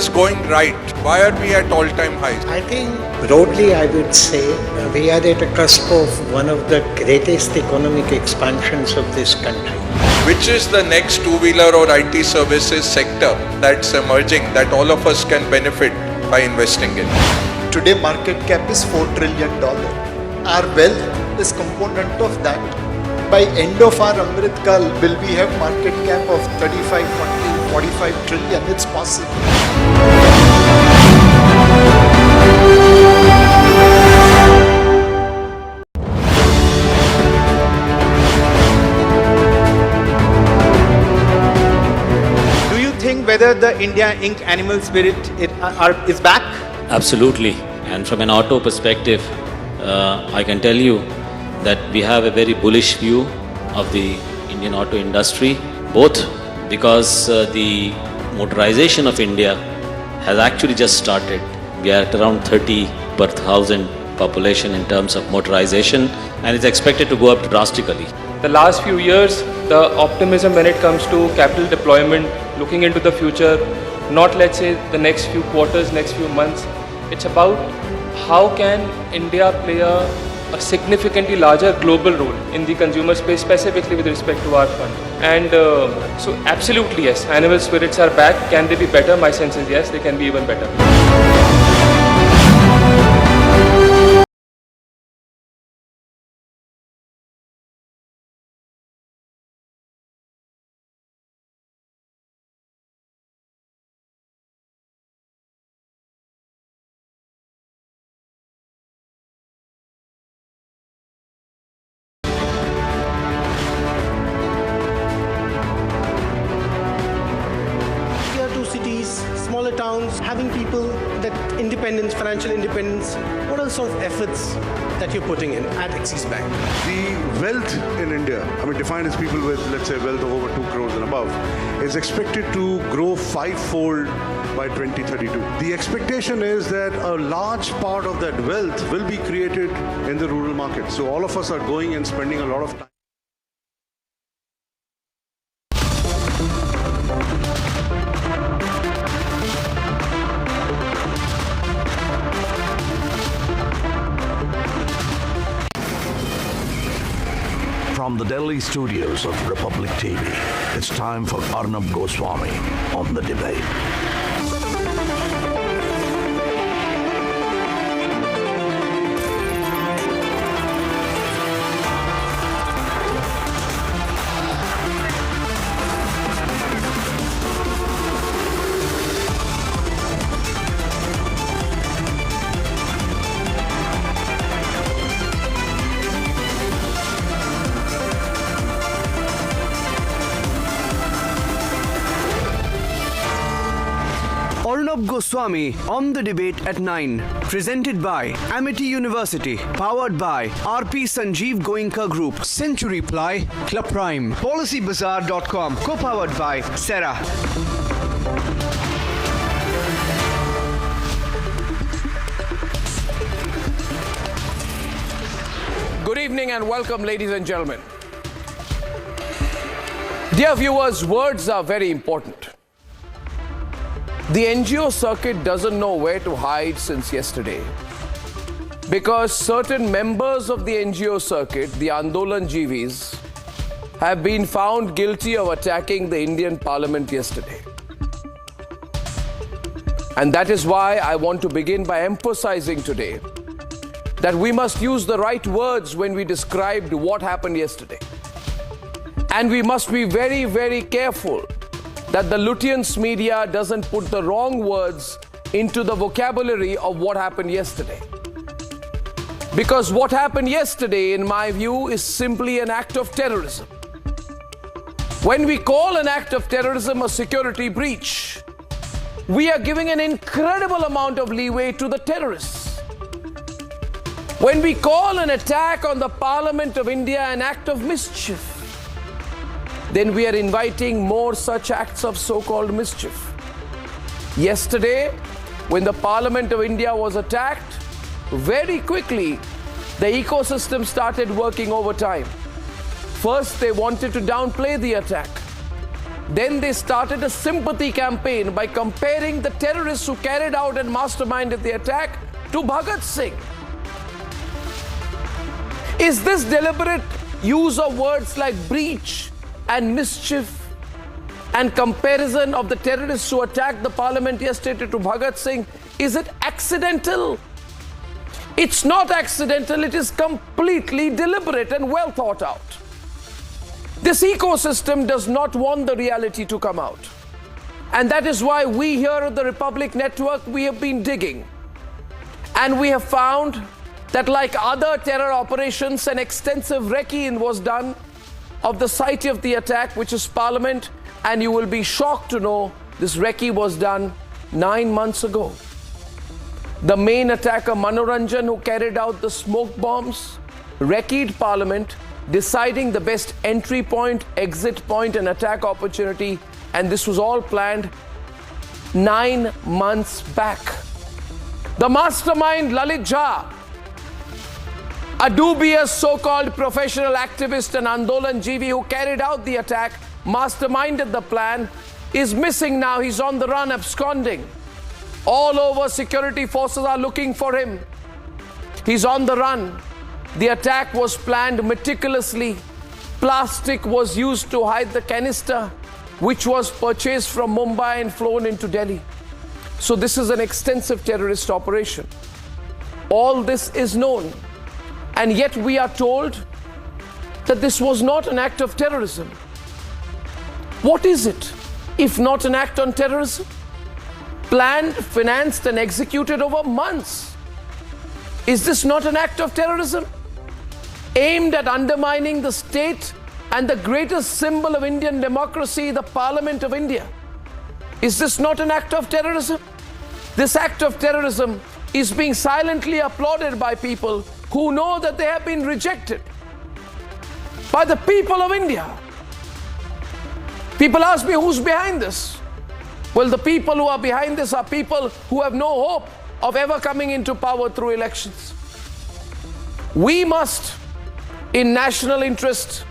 is going right? Why are we at all-time highs? I think broadly I would say we are at a cusp of one of the greatest economic expansions of this country. Which is the next two-wheeler or IT services sector that's emerging that all of us can benefit by investing in? Today market cap is $4 trillion. Our wealth is component of that. By end of our Amrit Kal, will we have market cap of 35, 40, 45 trillion? It's possible. Do you think whether the India Inc. animal spirit is back? Absolutely. And from an auto perspective, I can tell you that we have a very bullish view of the Indian auto industry, both because the motorization of India has actually just started. We are at around 30 per thousand population in terms of motorization, and it's expected to go up drastically. The last few years, the optimism when it comes to capital deployment, looking into the future, not let's say the next few quarters, next few months, it's about how can India play a significantly larger global role in the consumer space, specifically with respect to our fund. And so absolutely yes, animal spirits are back. Can they be better? My sense is yes, they can be even better. Smaller towns, having people, that independence, financial independence, what are the sort of efforts that you're putting in at Axis Bank? The wealth in India, defined as people with, let's say, wealth of over 2 crores and above, is expected to grow 5-fold by 2032. The expectation is that a large part of that wealth will be created in the rural market. So all of us are going and spending a lot of time. From the Delhi studios of Republic TV, it's time for Arnab Goswami on The Debate. Arnab Goswami on The Debate at 9. Presented by Amity University. Powered by RP Sanjeev Goenka Group. Century Ply. Club Prime. PolicyBazaar.com. Co-powered by Sera. Good evening and welcome, ladies and gentlemen. Dear viewers, words are very important. The NGO circuit doesn't know where to hide since yesterday, because certain members of the NGO circuit, the Andolan Jivis, have been found guilty of attacking the Indian Parliament yesterday. And that is why I want to begin by emphasizing today that we must use the right words when we describe what happened yesterday. And we must be very, very careful that the Lutyens media doesn't put the wrong words into the vocabulary of what happened yesterday. Because what happened yesterday, in my view, is simply an act of terrorism. When we call an act of terrorism a security breach, we are giving an incredible amount of leeway to the terrorists. When we call an attack on the Parliament of India an act of mischief, then we are inviting more such acts of so-called mischief. Yesterday, when the Parliament of India was attacked, very quickly, the ecosystem started working overtime. First, they wanted to downplay the attack. Then they started a sympathy campaign by comparing the terrorists who carried out and masterminded the attack to Bhagat Singh. Is this deliberate use of words like breach and mischief and comparison of the terrorists who attacked the parliament yesterday to Bhagat Singh, is it accidental? It's not accidental, it is completely deliberate and well thought out. This ecosystem does not want the reality to come out. And that is why we here at the Republic Network, we have been digging. And we have found that like other terror operations, an extensive recce was done of the site of the attack, which is Parliament. And you will be shocked to know this recce was done 9 months ago. The main attacker, Manoranjan, who carried out the smoke bombs, recce'd Parliament, deciding the best entry point, exit point, and attack opportunity. And this was all planned 9 months back. The mastermind, Lalit Jha, a dubious so-called professional activist and Andolan Jivi who carried out the attack, masterminded the plan, is missing now. He's on the run, absconding. All over, security forces are looking for him. He's on the run. The attack was planned meticulously. Plastic was used to hide the canister, which was purchased from Mumbai and flown into Delhi. So this is an extensive terrorist operation. All this is known. And yet we are told that this was not an act of terrorism. What is it, if not an act on terrorism? Planned, financed, and executed over months. Is this not an act of terrorism? Aimed at undermining the state and the greatest symbol of Indian democracy, the Parliament of India. Is this not an act of terrorism? This act of terrorism is being silently applauded by people who know that they have been rejected by the people of India. People ask me, who's behind this? Well, the people who are behind this are people who have no hope of ever coming into power through elections. We must, in national interest,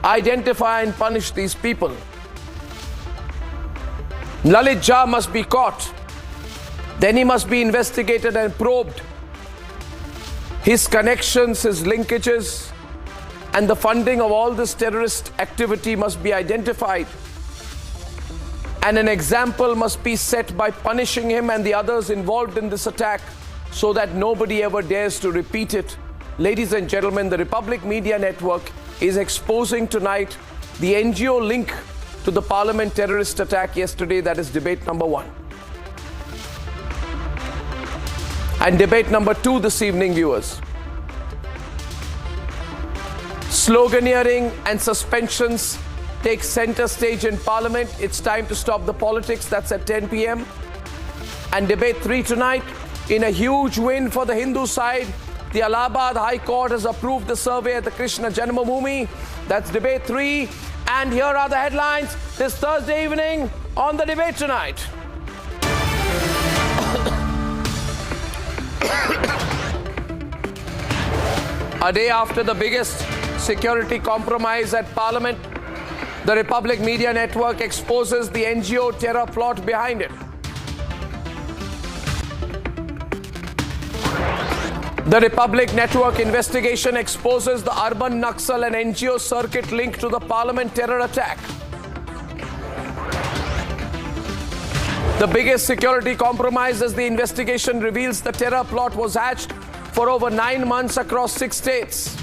identify and punish these people. Lalit Jha must be caught. Then he must be investigated and probed. His connections, his linkages, and the funding of all this terrorist activity must be identified. And an example must be set by punishing him and the others involved in this attack so that nobody ever dares to repeat it. Ladies and gentlemen, the Republic Media Network is exposing tonight the NGO link to the Parliament terrorist attack yesterday. That is debate number 1. And debate number 2 this evening, viewers. Sloganeering and suspensions take center stage in Parliament. It's time to stop the politics. That's at 10 p.m. And debate 3 tonight, in a huge win for the Hindu side, the Allahabad High Court has approved the survey at the Krishna Janmabhoomi. That's debate 3. And here are the headlines this Thursday evening on the debate tonight. A day after the biggest security compromise at Parliament, the Republic Media Network exposes the NGO terror plot behind it. The Republic Network investigation exposes the Urban Naxal and NGO circuit linked to the Parliament terror attack. The biggest security compromise, as the investigation reveals, the terror plot was hatched for over 9 months across 6 states.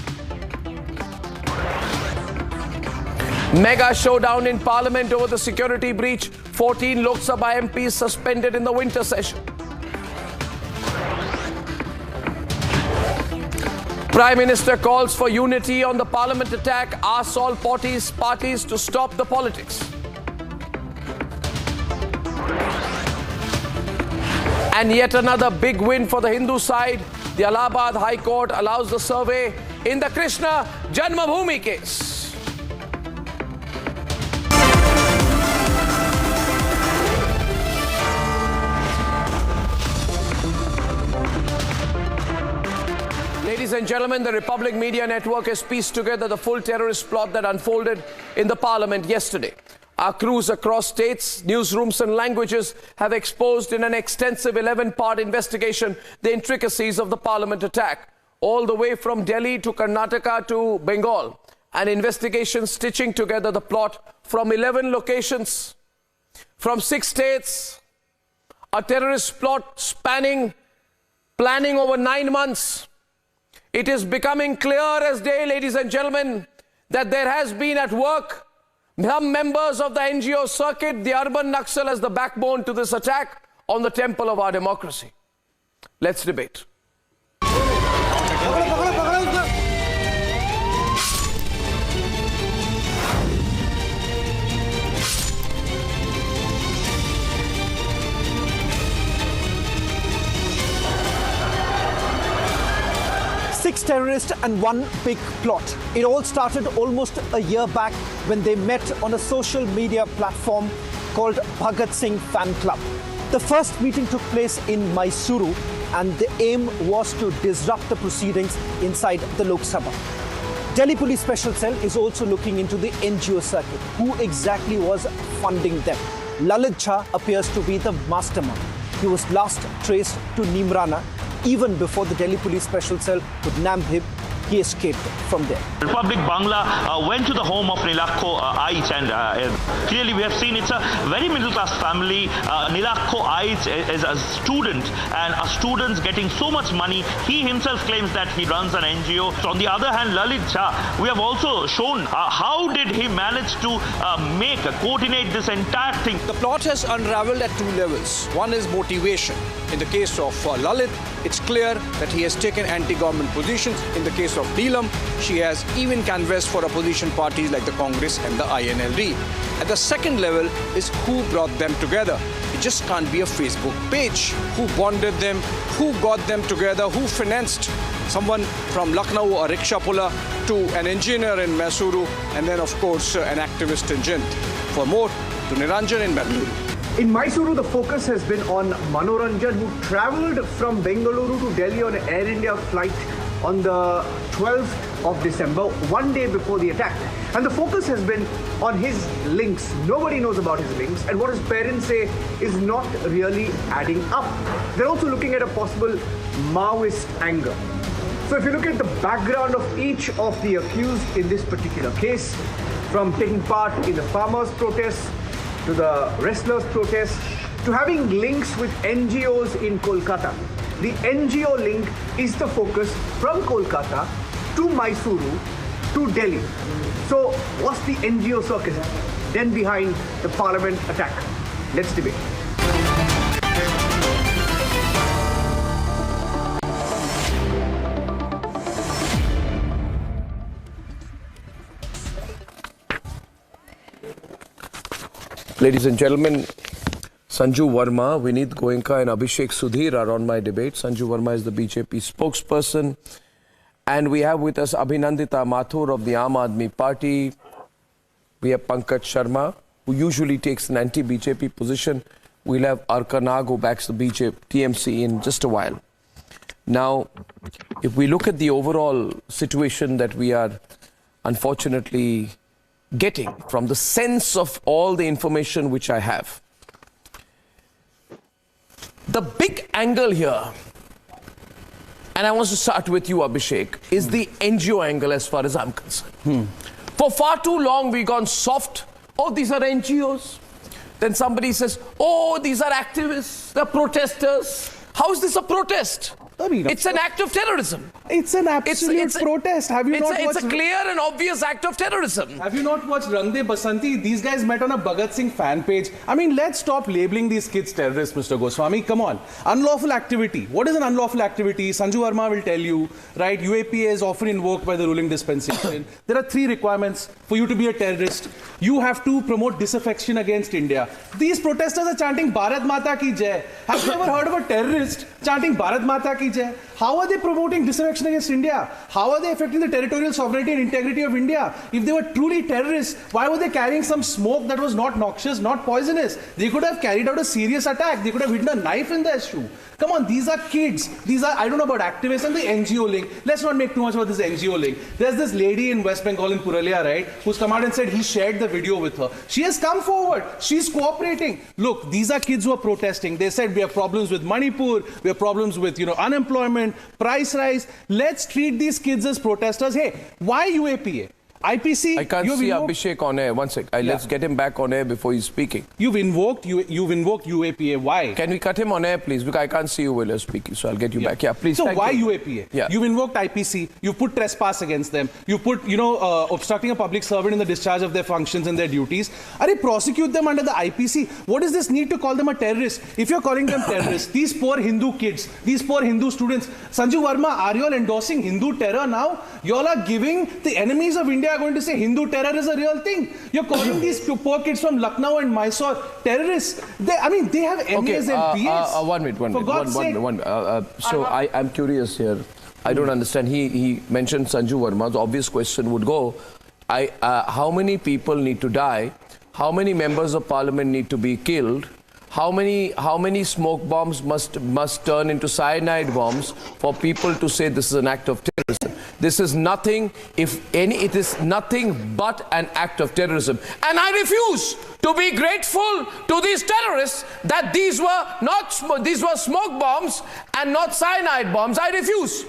Mega showdown in Parliament over the security breach. 14 Lok Sabha MPs suspended in the winter session. Prime Minister calls for unity on the Parliament attack, asks all parties to stop the politics. And yet another big win for the Hindu side. The Allahabad High Court allows the survey in the Krishna Janmabhoomi case. Ladies and gentlemen, the Republic Media Network has pieced together the full terrorist plot that unfolded in the Parliament yesterday. Our crews across states, newsrooms and languages have exposed in an extensive 11-part investigation the intricacies of the parliament attack, all the way from Delhi to Karnataka to Bengal. An investigation stitching together the plot from 11 locations, from 6 states, a terrorist plot planning over 9 months. It is becoming clear as day, ladies and gentlemen, that there has been at work some members of the NGO circuit, the urban Naxal, as the backbone to this attack on the temple of our democracy. Let's debate. 6 terrorists and 1 big plot. It all started almost a year back when they met on a social media platform called Bhagat Singh Fan Club. The first meeting took place in Mysuru and the aim was to disrupt the proceedings inside the Lok Sabha. Delhi Police Special Cell is also looking into the NGO circuit. Who exactly was funding them? Lalit Jha appears to be the mastermind. He was last traced to Nimrana. Even before the Delhi Police Special Cell could nab him, he escaped from there. Republic Bangla went to the home of Nilakho Aich, and clearly we have seen it's a very middle class family. Nilakho Aich is a student, and a student's getting so much money. He himself claims that he runs an NGO. So on the other hand, Lalit Jha, we have also shown how did he manage to coordinate this entire thing. The plot has unraveled at 2 levels. One is motivation. In the case of Lalit, it's clear that he has taken anti-government positions. In the case of Neelam, she has even canvassed for opposition parties like the Congress and the INLD. At the second level is who brought them together. It just can't be a Facebook page. Who bonded them, who got them together, who financed someone from Lucknow, a rickshaw puller, to an engineer in Mysuru, and then of course an activist in Jind. For more, to Niranjan in Bengaluru. In Mysuru, the focus has been on Manoranjan, who travelled from Bengaluru to Delhi on an Air India flight on the 12th of December, 1 day before the attack. And the focus has been on his links. Nobody knows about his links, and what his parents say is not really adding up. They're also looking at a possible Maoist angle. So if you look at the background of each of the accused in this particular case, from taking part in the farmers' protests, to the wrestlers' protests, to having links with NGOs in Kolkata. The NGO link is the focus from Kolkata to Mysuru to Delhi. So what's the NGO circus then behind the parliament attack? Let's debate. Ladies and gentlemen, Sanju Verma, Vineet Goenka and Abhishek Sudhir are on my debate. Sanju Verma is the BJP spokesperson. And we have with us Abhinandita Mathur of the Aam Aadmi Party. We have Pankaj Sharma, who usually takes an anti-BJP position. We'll have Arkanag, who backs the BJP TMC in just a while. Now, if we look at the overall situation that we are unfortunately getting from the sense of all the information which I have, the big angle here, and I want to start with you, Abhishek, is the NGO angle as far as I'm concerned. For far too long we've gone soft. Oh, these are NGOs. Then somebody says, oh, these are activists, they're protesters. How is this a protest? It's an act of terrorism. It's an absolute protest. Have you not watched? It's a clear and obvious act of terrorism. Have you not watched Rang De Basanti? These guys met on a Bhagat Singh fan page. I mean, let's stop labeling these kids terrorists, Mr. Goswami. Come on. Unlawful activity. What is an unlawful activity? Sanju Verma will tell you, right? UAPA is often invoked by the ruling dispensation. There are 3 requirements for you to be a terrorist. You have to promote disaffection against India. These protesters are chanting Bharat Mata Ki Jai. Have you ever heard of a terrorist chanting Bharat Mata Ki Jai? How are they promoting disaffection against India? How are they affecting the territorial sovereignty and integrity of India? If they were truly terrorists, why were they carrying some smoke that was not noxious, not poisonous? They could have carried out a serious attack. They could have hidden a knife in their shoe. Come on, these are kids. These are, I don't know about activists and the NGO link. Let's not make too much about this NGO link. There's this lady in West Bengal in Purulia, right, who's come out and said he shared the video with her. She has come forward. She's cooperating. Look, these are kids who are protesting. They said we have problems with Manipur. We have problems with, unemployment, price rise. Let's treat these kids as protesters. Hey, why UAPA? IPC. I can't see Abhishek on air. One sec. Let's get him back on air before he's speaking. You've invoked UAPA. Why? Can we cut him on air, please? Because I can't see you while you're speaking. So I'll get you back. Yeah, please. So why UAPA? Yeah. You've invoked IPC. You've put trespass against them. You put, obstructing a public servant in the discharge of their functions and their duties. Prosecute them under the IPC. What is this need to call them a terrorist? If you're calling them terrorists, these poor Hindu kids, these poor Hindu students, Sanju Verma, are you all endorsing Hindu terror now? You all are giving the enemies of India are going to say Hindu terror is a real thing. You're calling these poor kids from Lucknow and Mysore terrorists. They have MAs and BAs. 1 minute. For God's sake. So I'm curious here. I don't understand. He mentioned Sanju Verma. The obvious question would go, how many people need to die? How many members of parliament need to be killed? How many smoke bombs must turn into cyanide bombs for people to say this is an act of terrorism? This is nothing, it is nothing but an act of terrorism. And I refuse to be grateful to these terrorists that these were smoke bombs and not cyanide bombs. I refuse.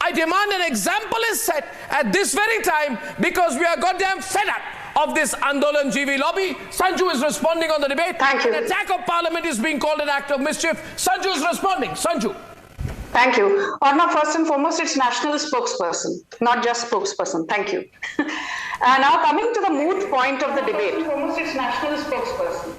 I demand an example is set at this very time because we are goddamn fed up of this Andolan GV lobby. Sanju is responding on the debate. Thank you. An attack of parliament is being called an act of mischief. Sanju is responding. Sanju. Thank you. Arnab, first and foremost, it's national spokesperson, not just spokesperson. Thank you. Now coming to the moot point of the debate. First and foremost, it's national spokesperson.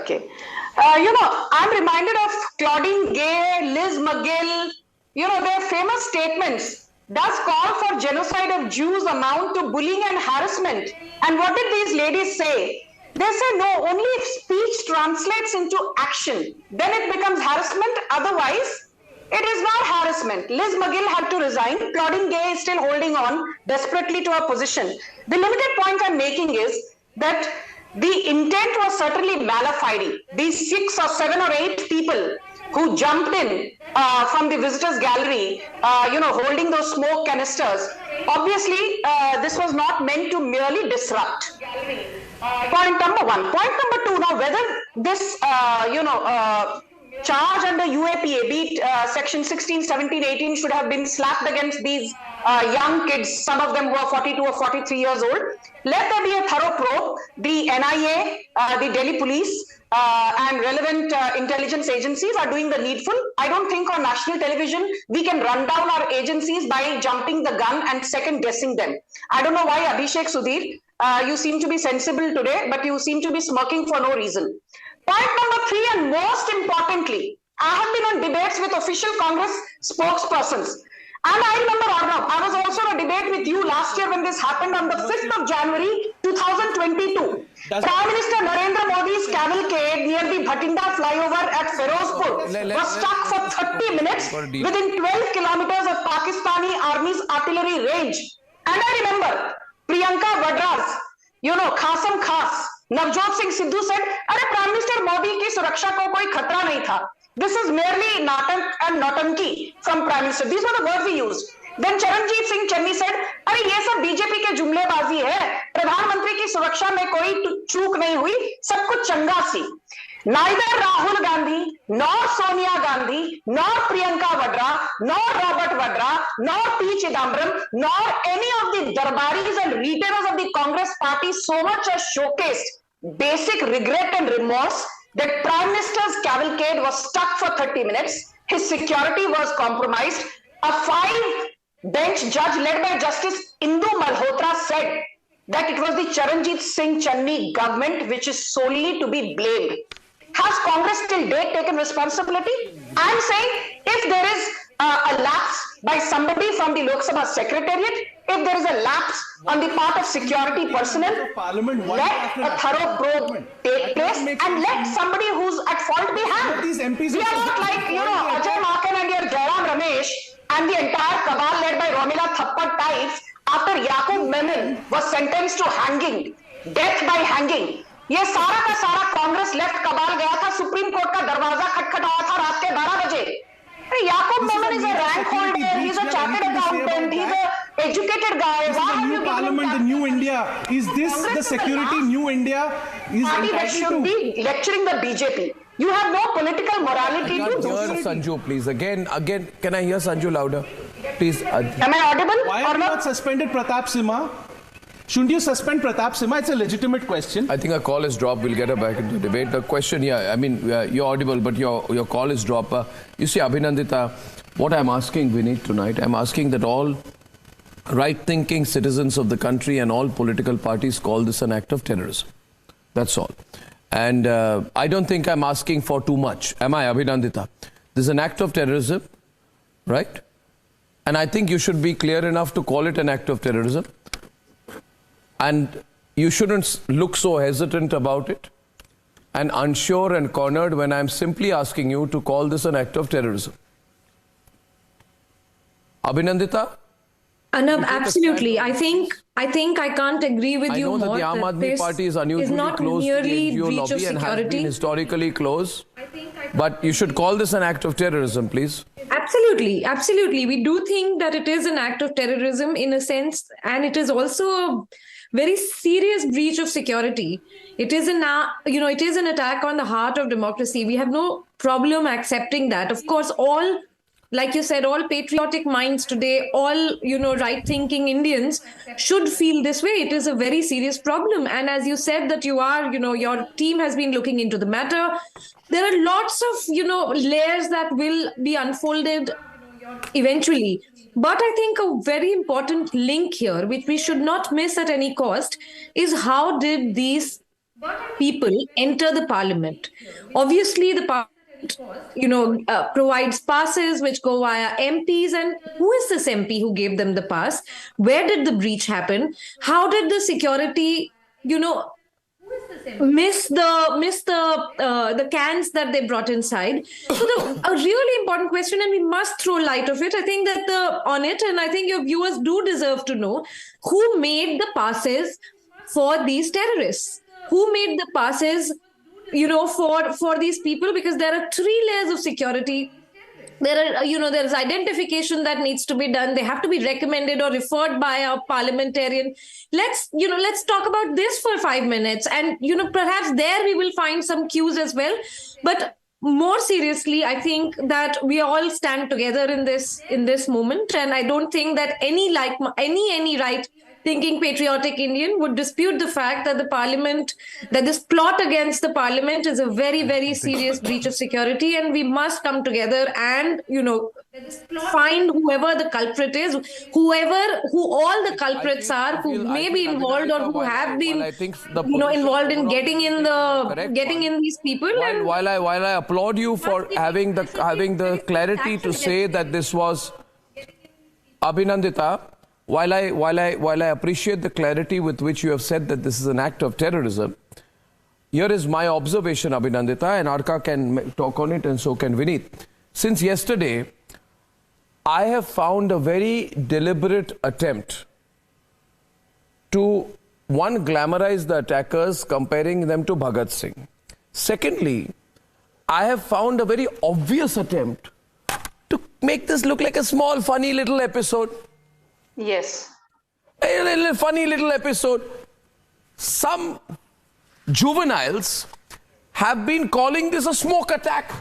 Okay. I'm reminded of Claudine Gay, Liz McGill, their famous statements. Does call for genocide of Jews amount to bullying and harassment? And what did these ladies say? They say no, only if speech translates into action, then it becomes harassment. Otherwise, it is not harassment. Liz McGill had to resign. Claudine Gay is still holding on desperately to her position. The limited point I'm making is that the intent was certainly mala fide. These 6 or 7 or 8 people who jumped in from the visitors gallery, holding those smoke canisters. Obviously, this was not meant to merely disrupt. Point number 1. Point number 2, now whether this, charge under UAPA, be it section 16, 17, 18 should have been slapped against these young kids, some of them who are 42 or 43 years old. Let there be a thorough probe. The NIA, the Delhi police, and relevant intelligence agencies are doing the needful. I don't think on national television we can run down our agencies by jumping the gun and second guessing them. I don't know why, Abhishek, Sudhir, you seem to be sensible today, but you seem to be smirking for no reason. Point number 3, and most importantly, I have been on debates with official Congress spokespersons. And I remember, Arnab, I was also on a debate with you last year when this happened on the 5th of January 2022. Prime Minister Narendra Modi's cavalcade near the Bhatinda flyover at Ferozpur was stuck for 30 minutes within 12 kilometers of Pakistani Army's artillery range. And I remember Priyanka Vadra's, Khasam Khas, Navjot Singh Sidhu said, Prime Minister Modi ki suraksha ko koi khatra nahi tha. This is merely natak and nautanki from Prime Minister. These were the words we used. Then Charanjit Singh Channi said, ये सब BJP के जुमलेबाजी है, प्रधानमंत्री की सुरक्षा में कोई चूक नहीं हुई, सब कुछ चंगा सी. Neither Rahul Gandhi, nor Sonia Gandhi, nor Priyanka Vadra, nor Robert Vadra, nor P. Chidambaram, nor any of the darbaris and retailers of the Congress party so much as showcased basic regret and remorse that Prime Minister's cavalcade was stuck for 30 minutes. His security was compromised. A 5-bench judge led by Justice Indu Malhotra said that it was the Charanjit Singh Channi government which is solely to be blamed. Has Congress till date taken responsibility? I'm saying if there is a lapse by somebody from the Lok Sabha Secretariat, if there is a lapse on the part of security personnel, let a thorough probe take place and let somebody who's at fault be hanged. We are not like, Ajay Maken and your Jairam Ramesh and the entire cabal led by Romila Thappad types after Yaqub Memon was sentenced to hanging, death by hanging. ये सारा का सारा Congress left कबाल गया था, supreme court का दरवाजा खटखटाया था रात के 12 बजे. Yaqub Memon is a rank holder, he's a chartered accountant, he's a educated guy. Why the new parliament, the new India, is this the security new India? Is party that should be lecturing the BJP. You have no political morality to do. Hear Sanju, please. Again, can I hear Sanju louder? Please. Am I audible? Why have you not suspended Pratap Simha? Shouldn't you suspend Pratap Simha? It's a legitimate question. I think our call is dropped. We'll get her back into the debate. The question, you're audible, but your call is dropped. You see, Abhinandita, what I'm asking Vineet tonight, I'm asking that all right-thinking citizens of the country and all political parties call this an act of terrorism. That's all. And I don't think I'm asking for too much. Am I, Abhinandita? This is an act of terrorism, right? And I think you should be clear enough to call it an act of terrorism. And you shouldn't look so hesitant about it and unsure and cornered when I'm simply asking you to call this an act of terrorism. Abhinandita? Arnab, absolutely. I think I can't agree with you more. I know that the Aam Aadmi Party is unusually close to the NGO lobby and has been historically close. But you should call this an act of terrorism, please. Absolutely, absolutely. We do think that it is an act of terrorism in a sense, and it is also a very serious breach of security. It is it is an attack on the heart of democracy. We have no problem accepting that. Of course, all, like you said, all patriotic minds today, all, right-thinking Indians should feel this way. It is a very serious problem. And as you said that your team has been looking into the matter. There are lots of, layers that will be unfolded eventually. But I think a very important link here, which we should not miss at any cost, is how did these people enter the parliament? Obviously, the parliament, provides passes which go via MPs. And who is this MP who gave them the pass? Where did the breach happen? How did the security, miss the cans that they brought inside? So a really important question, and we must throw light of it. I think that on it, and I think your viewers do deserve to know who made the passes for these terrorists. Who made the passes, for these people? Because there are 3 layers of security. There are, there is identification that needs to be done. They have to be recommended or referred by a parliamentarian. Let's talk about this for 5 minutes. And, perhaps there we will find some cues as well. But more seriously, I think that we all stand together in this moment. And I don't think that any right-thinking patriotic Indian would dispute the fact that that this plot against the parliament is a very, very serious breach of security, and we must come together and, find whoever the culprit is, who all the culprits are, who may be involved or who have been, involved in getting in these people. While I applaud you for having the clarity to say that this was Abhinandita, while I appreciate the clarity with which you have said that this is an act of terrorism, here is my observation, Abhinandita, and Arka can talk on it and so can Vineet. Since yesterday, I have found a very deliberate attempt to, one, glamorize the attackers, comparing them to Bhagat Singh. Secondly, I have found a very obvious attempt to make this look like a small, funny little episode. Yes. A funny little episode. Some juveniles have been calling this a smoke attack.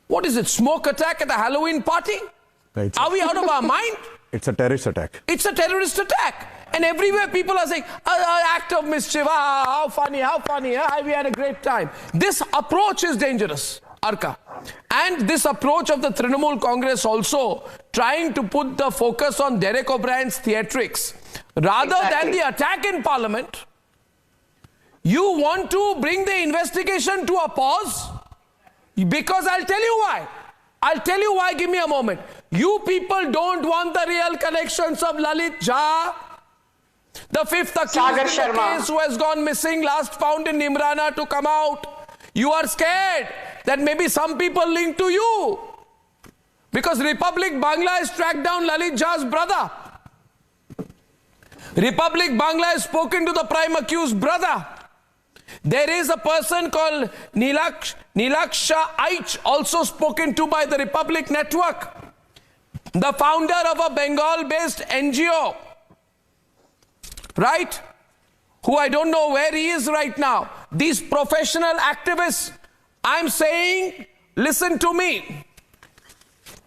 What is it? Smoke attack at a Halloween party? Are we out of our mind? It's a terrorist attack. It's a terrorist attack. And everywhere people are saying, act of mischief, how funny, we had a great time. This approach is dangerous, Arka. And this approach of the Trinamool Congress also trying to put the focus on Derek O'Brien's theatrics rather than the attack in Parliament. You want to bring the investigation to a pause? Because I'll tell you why. Give me a moment. You people don't want the real connections of Lalit Jha, the fifth accused in the case who has gone missing, last found in Nimrana, to come out. You are scared that maybe some people linked to you. Because Republic Bangla has tracked down Lalit Jha's brother. Republic Bangla has spoken to the prime accused brother. There is a person called Nilaksha Aich, also spoken to by the Republic Network, the founder of a Bengal-based NGO, right? Who I don't know where he is right now. These professional activists, I'm saying, listen to me.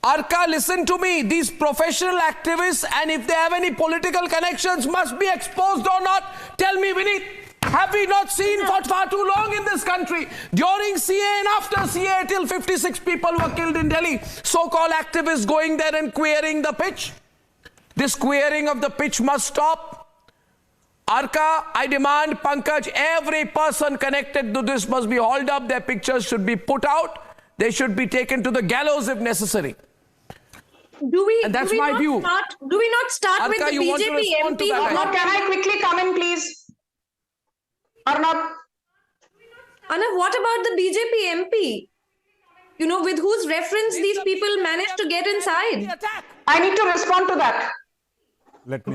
Arka, listen to me. These professional activists, and if they have any political connections, must be exposed or not. Tell me, Vineet, have we not seen for far too long in this country? During CA and after CA, till 56 people were killed in Delhi. So-called activists going there and queering the pitch. This queering of the pitch must stop. Arka, I demand, Pankaj, every person connected to this must be hauled up. Their pictures should be put out. They should be taken to the gallows if necessary. And that's my view. Do we not start Arka, with the BJP MP? Can I quickly come in, please? Arnab, what about the BJP MP? You know, with whose reference these people managed to get inside? I need to respond to that.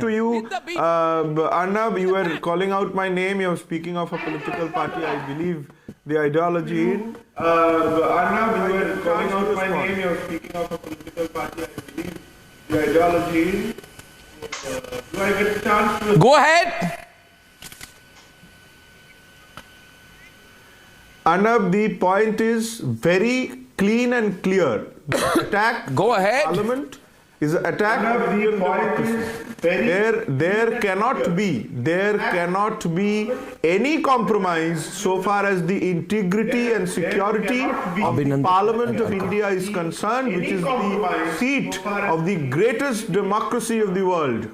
To you, Arnab, you were calling out my name. You were speaking of a political party, I believe the ideology in. Arnab, you were calling out my name. You were speaking of a political party, I believe the ideology in. Do I get a chance to... Go ahead. Arnab, the point is very clean and clear. The attack Go ahead. Parliament is an attack on Indian democracy. There cannot be any compromise so far as the integrity and security of the Parliament of India is concerned, which is the seat of the greatest democracy of the world.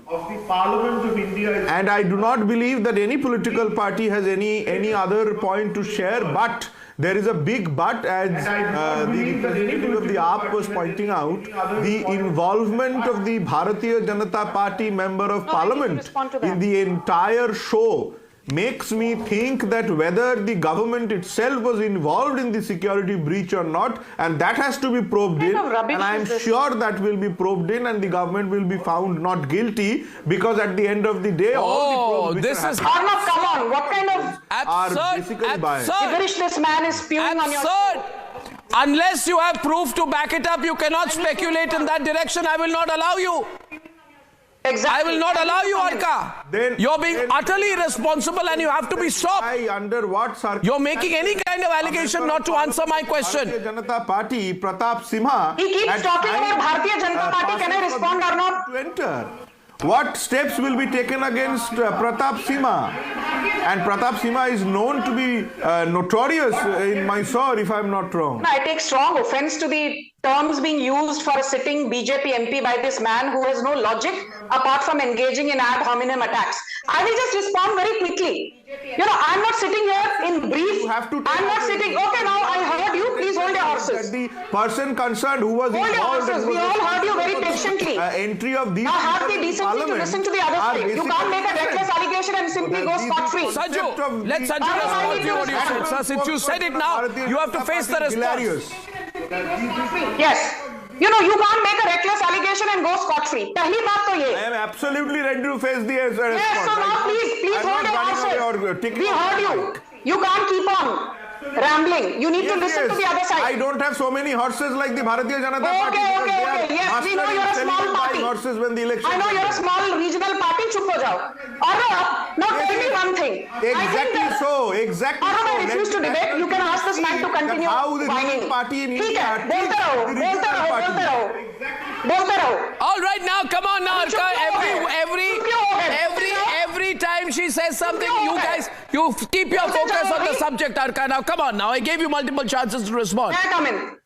And I do not believe that any political party has any other point to share, but there is a big but, as the representative of the AAP was pointing out. The involvement of the Bharatiya Janata Party member of Parliament in the entire show makes me think that whether the government itself was involved in the security breach or not, and that has to be probed in, and I am sure that will be probed in and the government will be found not guilty, because at the end of the day, all the probes this is Arnab, come on, what kind of are basically biased. gibberish this man is spewing on your... Unless you have proof to back it up, you cannot speculate in that direction. I will not allow you. Exactly. I will not allow you, Arka. You're being utterly irresponsible and you have to be stopped. Under what You're making any kind of allegation not to answer my question. Bharatiya Janata Party, Pratap Simha. He keeps talking about Bharatiya Janata Party. Can I respond, Arnab? To enter. What steps will be taken against Pratap Simha? And Pratap Simha is known to be notorious in Mysore, if I'm not wrong. I take strong offense to the terms being used for a sitting BJP MP by this man who has no logic apart from engaging in ad hominem attacks. I will just respond very quickly. You know, I'm not sitting here in brief. I'm not sitting. Okay, now I heard you. Please hold your horses. The person concerned who was hold involved your horses. We all heard you very patiently. Entry of these. Now have the decency to listen to the other side. You can't make a reckless allegation and simply go scot-free. Sanju, let Sanju respond to you what you said. Sir, since you said it now, you have to face the response. Yes. You know, you can't make a reckless allegation and go scot-free. Pehli baat to ye. I am absolutely ready to face the response. Yes, so now please hold your horses. We heard you. You can't keep on rambling. You need to listen to the other side. I don't have so many horses like the Bharatiya Janata Party. Okay. Yes, we know you're a small party. Horses when the election I know you're a small regional party. Chup ho jao. Arnab, now tell me one thing. Exactly so. Arnab, I refuse to debate. You can ask this man to continue whining. ठीक है, बोलते रहो. All right, now come on now, Arka. Every time she says something, you guys, you keep your focus on the subject, Arka. Now come on now. I gave you multiple chances to respond. Can I come in?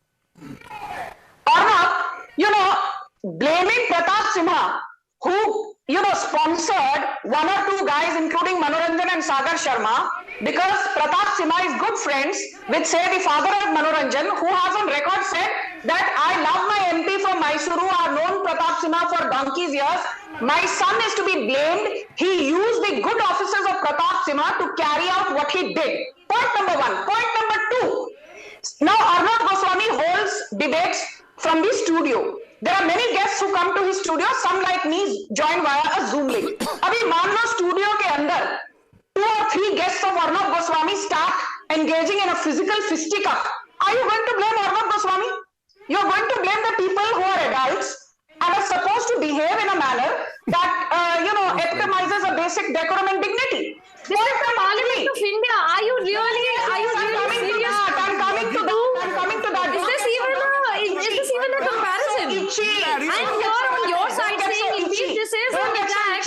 Arnab, you know, blaming Pratap Simha, who, you know, sponsored one or two guys, including Manoranjan and Sagar Sharma, because Pratap Simha is good friends with, say, the father of Manoranjan, who has on record said that I love my MP from Mysuru, our known Pratap Sinha for donkey's years. My son is to be blamed. He used the good offices of Pratap Sinha to carry out what he did. Point number one. Point number two. Now Arnab Goswami holds debates from the studio. There are many guests who come to his studio. Some like me join via a Zoom link. Abhi मान लो studio के अंदर 2 or 3 guests of Arnab Goswami start engaging in a physical fisticuff. Are you going to blame Arnab Goswami? You are going to blame the people who are adults and are supposed to behave in a manner that epitomizes a basic decorum and dignity. This is the Parliament of India. Are you really serious? I'm coming to that. Is this even a comparison? I'm here on your side saying indeed this is an attack.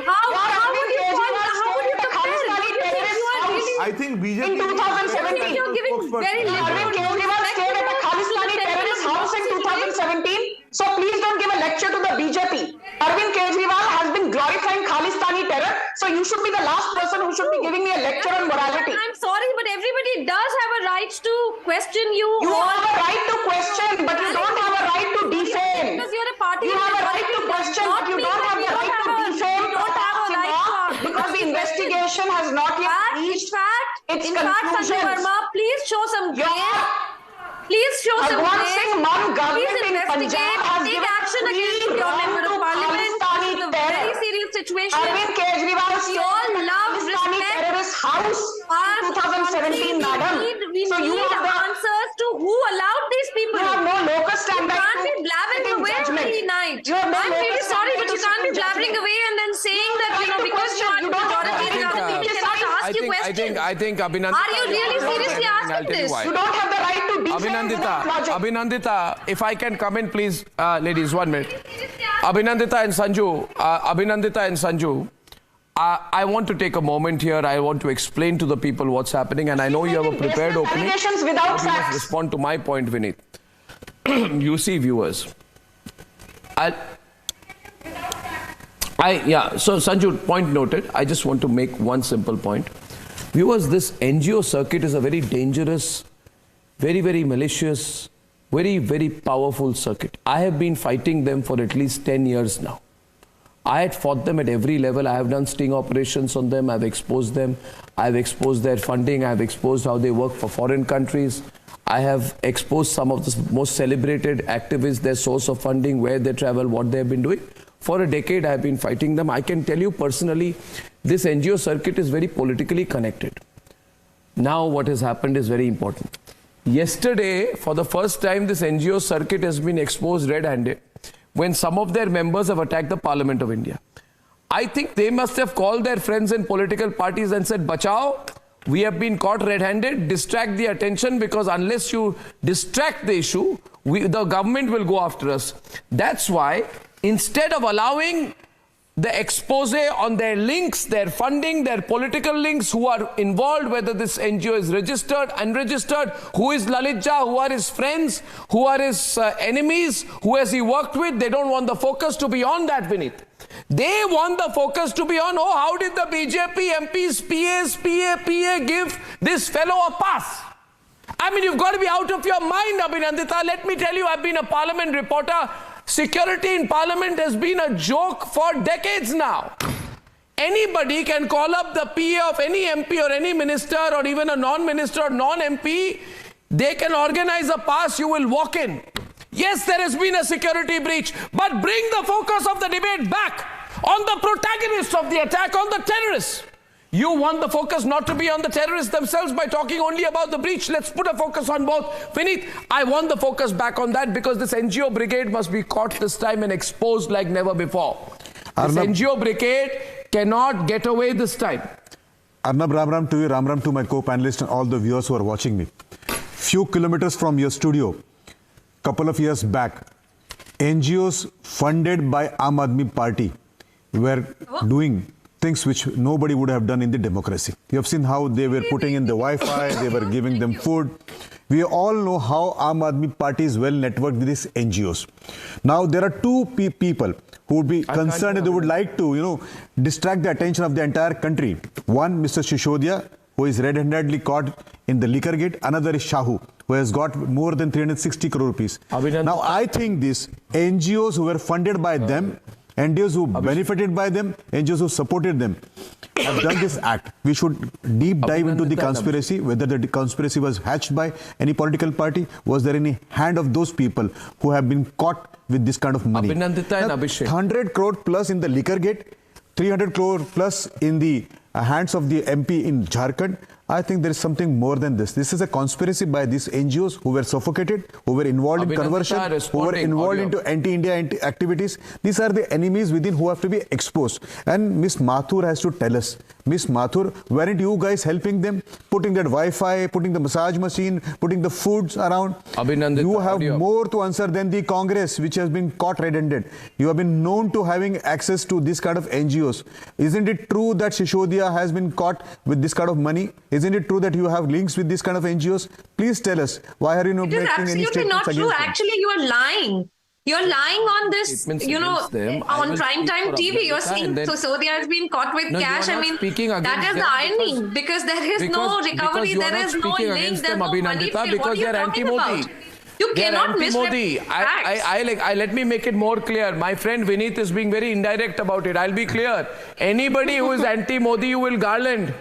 How would you compare? I think BJP in 2017 you're giving very Arvind Kejriwal stayed at a Khalistani terrorist house in 2017. So please don't give a lecture to the BJP. Arvind Kejriwal has been glorifying Khalistani terror. So you should be the last person who should be giving me a lecture on morality. I'm sorry, but everybody does have a right to question you. You have a right to question, but you don't have a right to defame. Because you're a party. You have a right to question, but you don't have the right to defame. Because the investigation has not yet reached its conclusion. Sanju Verma, please show some grace. Please show some grace. Please investigate. Take action against your member of parliament. This is a very serious situation. Arvind Kejriwal we all love respect. Terrorist house in 2017, madam. We need answers to who allowed these people. You have no locus stand. You can't be blabbering away every night. I'm really sorry, but you can't be blabbering away and then saying that because you are the majority, the other people cannot ask you questions. I think Abhinandita. Are you really seriously asking this? You don't have the right to defend Abhinandita, if I can come in, please, ladies, 1 minute. Abhinandita and Sanju, I want to take a moment here. I want to explain to the people what's happening, and I know you have a prepared opening. Without you must respond to my point, Vineet. You see, viewers. So Sanju, point noted. I just want to make one simple point. Viewers, this NGO circuit is a very dangerous, very, very malicious, very, very powerful circuit. I have been fighting them for at least 10 years now. I had fought them at every level. I have done sting operations on them. I've exposed them. I've exposed their funding. I've exposed how they work for foreign countries. I have exposed some of the most celebrated activists, their source of funding, where they travel, what they have been doing. For a decade, I have been fighting them. I can tell you personally, this NGO circuit is very politically connected. Now, what has happened is very important. Yesterday, for the first time, this NGO circuit has been exposed red-handed when some of their members have attacked the Parliament of India. I think they must have called their friends in political parties and said, "Bachao, we have been caught red-handed, distract the attention, because unless you distract the issue, the government will go after us." That's why, instead of allowing the expose on their links, their funding, their political links, who are involved, whether this NGO is registered, unregistered, who is Lalit Jha, who are his friends, who are his enemies, who has he worked with, they don't want the focus to be on that, Vineet. They want the focus to be on, how did the BJP MPs, PAs, PA give this fellow a pass? I mean, you've got to be out of your mind, Abhinandita. Let me tell you, I've been a parliament reporter. Security in parliament has been a joke for decades now. Anybody can call up the PA of any MP or any minister or even a non-minister or non-MP. They can organize a pass, you will walk in. Yes, there has been a security breach, but bring the focus of the debate back on the protagonists of the attack, on the terrorists. You want the focus not to be on the terrorists themselves by talking only about the breach. Let's put a focus on both. Vineet, I want the focus back on that, because this NGO brigade must be caught this time and exposed like never before. This NGO brigade cannot get away this time. Arnab, Ram to you, Ram to my co-panelists and all the viewers who are watching me. Few kilometers from your studio, couple of years back, NGOs funded by Aam Aadmi Party were doing things which nobody would have done in the democracy. You have seen how they were putting in the Wi-Fi, they were giving them food. We all know how Aam Aadmi Party is well networked with these NGOs. Now, there are two people who would be concerned and they would like to, distract the attention of the entire country. One, Mr. Shishodia, who is red-handedly caught in the liquor gate. Another is Shahu, who has got more than 360 crore rupees. Now, I think these NGOs who were funded by them, NGOs who benefited by them, NGOs who supported them, have done this act. We should deep dive into the conspiracy, whether the conspiracy was hatched by any political party, was there any hand of those people who have been caught with this kind of money. Abhinandita and Abhishek. 100 crore plus in the liquor gate, 300 crore plus in the hands of the MP in Jharkhand. I think there is something more than this. This is a conspiracy by these NGOs who were suffocated, who were involved in conversion, who were involved into anti-India activities. These are the enemies within who have to be exposed. And Miss Mathur has to tell us, Miss Mathur, weren't you guys helping them? Putting that Wi-Fi, putting the massage machine, putting the foods around? You have more to answer than the Congress, which has been caught red-handed. You have been known to having access to this kind of NGOs. Isn't it true that Shishodia has been caught with this kind of money? Isn't it true that you have links with this kind of NGOs? Please tell us. Why are you not making any statements against them? It is absolutely not true. Actually, you are lying. You're lying on this, on primetime TV. You're saying Sisodiya has been caught with cash. I mean, that is the irony because there is no recovery, there is no link, there's no money. Because they are anti-Modi. You cannot Modi. Let me make it more clear. My friend Vineet is being very indirect about it. I'll be clear. Anybody who is anti-Modi, you will garland.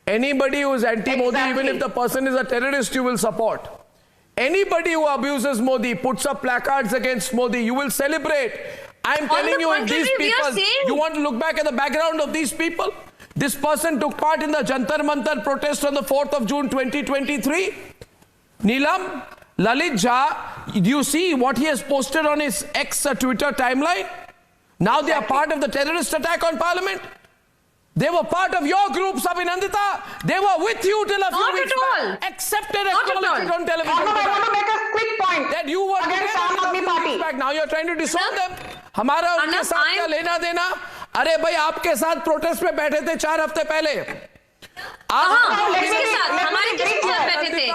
Anybody who is anti-Modi, even if the person is a terrorist, you will support. Anybody who abuses Modi, puts up placards against Modi, you will celebrate. I'm telling you, if these people, you want to look back at the background of these people? This person took part in the Jantar Mantar protest on the 4th of June 2023. Neelam, Lalit Jha, do you see what he has posted on his X Twitter timeline? Now they are part of the terrorist attack on Parliament. They were part of your group, Abhinandita. They were with you till a few weeks back. Accepted acknowledged on television. I want to make a quick point. That you were against Aam Aadmi Party. Back. Now you're trying to disown them. हमारा उनके साथ क्या लेना देना? अरे भाई आपके साथ प्रोटेस्ट में बैठे थे 4 हफ्ते पहले.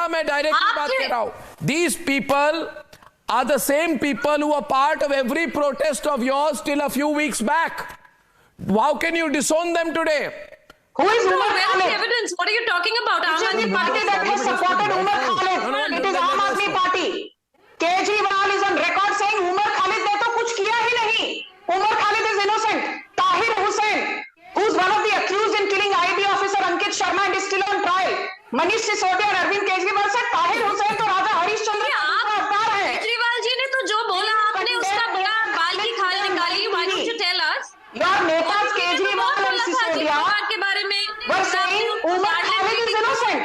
मैं डायरेक्टली बात कर रहा हूँ. These people are the same people who were part of every protest of yours till a few weeks back. How can you disown them today? Who is Umar Khalid? Khalid? Where is the evidence? What are you talking about? Aam Aadmi Party that has supported Umar Khalid. It is Aam Aadmi Party. Kejriwal is on record saying Umar Khalid ने तो कुछ किया ही नहीं. Umar Khalid is innocent. Tahir Hussain, who is one of the accused in killing IB officer Ankit Sharma and is still on trial. Manish Sisodia and Arvind Kejriwal said Tahir Hussain तो राजा हरिश्चंद्र का अवतार है. केजरीवाल जी ने तो जो बोला आपने उसका बड़ा बाल की खाल निकाली. Why don't you tell us? Your netas Kejriwal and Sisodia के बारे में were saying Umar Khalid is innocent.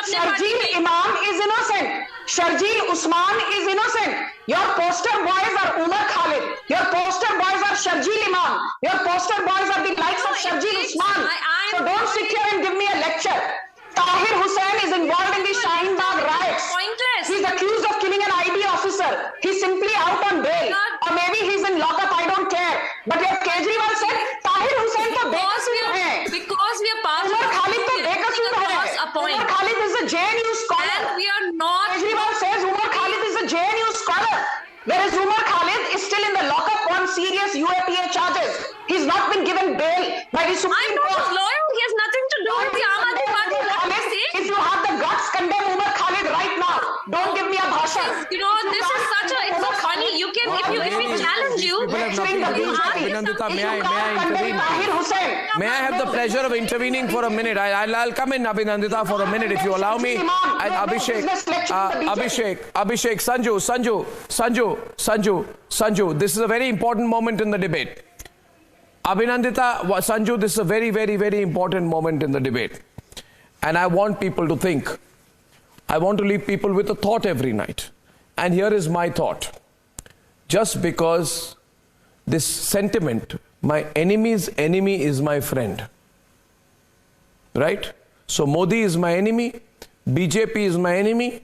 Sharjeel Imam is innocent. Sharjeel Usman is innocent. Your poster boys are Umar Khalid. Your poster boys are Sharjeel Imam. Your poster boys are the likes of Sharjeel Usman. So don't sit here and give me a lecture. Tahir Hussain is involved in the Shaheen Bagh riots. Pointless. He's accused of killing an IB officer. He's simply out on bail. Or maybe he's in lockup, I don't care. But your Kejriwal said, Tahir Hussain तो बेकसूर है. Because we are part of Umar Khalid तो बेकसूर है. Umar Khalid is a JNU scholar. And we are not. Kejriwal says Umar Khalid is a JNU scholar. Whereas Umar Khalid is still in the lockup on serious UAPA charges. He's not been given bail by the Supreme Court. I'm not his lawyer. He has nothing to do with the Aam Aadmi Party. If you have the guts, condemn Umar Khalid right now. Don't give me a bhashan. You know, this is such a, it's so funny. You can, if we challenge you, Abhinandita, may I intervene? May I have the pleasure of intervening for a minute? I'll come in, Abhinandita, for a minute if you allow me. And Abhishek, Sanju, this is a very important moment in the debate. Abhinandita, Sanju, this is a very, very, very important moment in the debate. And I want people to think. I want to leave people with a thought every night. And here is my thought. Just because this sentiment, my enemy's enemy is my friend. Right? So Modi is my enemy, BJP is my enemy.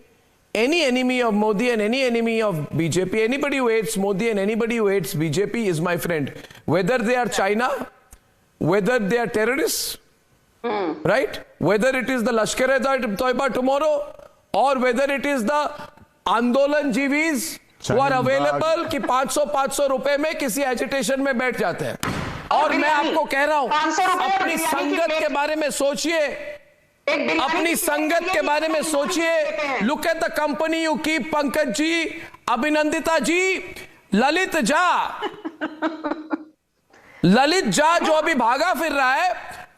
Any enemy of Modi and any enemy of BJP, anybody who hates Modi and anybody who hates BJP is my friend. Whether they are China, whether they are terrorists, right? Whether it is the Lashkar-e-Toiba tomorrow, or whether it is the Andolan Jivis who are available कि 500 रुपए में किसी agitation में बैठ जाते हैं. और मैं आपको कह रहा हूं, अपनी संगत के बारे में सोचिए. अपनी संगत के बारे में सोचिए. Look at the company you keep, Pankaj ji, अभिनंदिता जी, ललित झा जो अभी भागा फिर रहा है,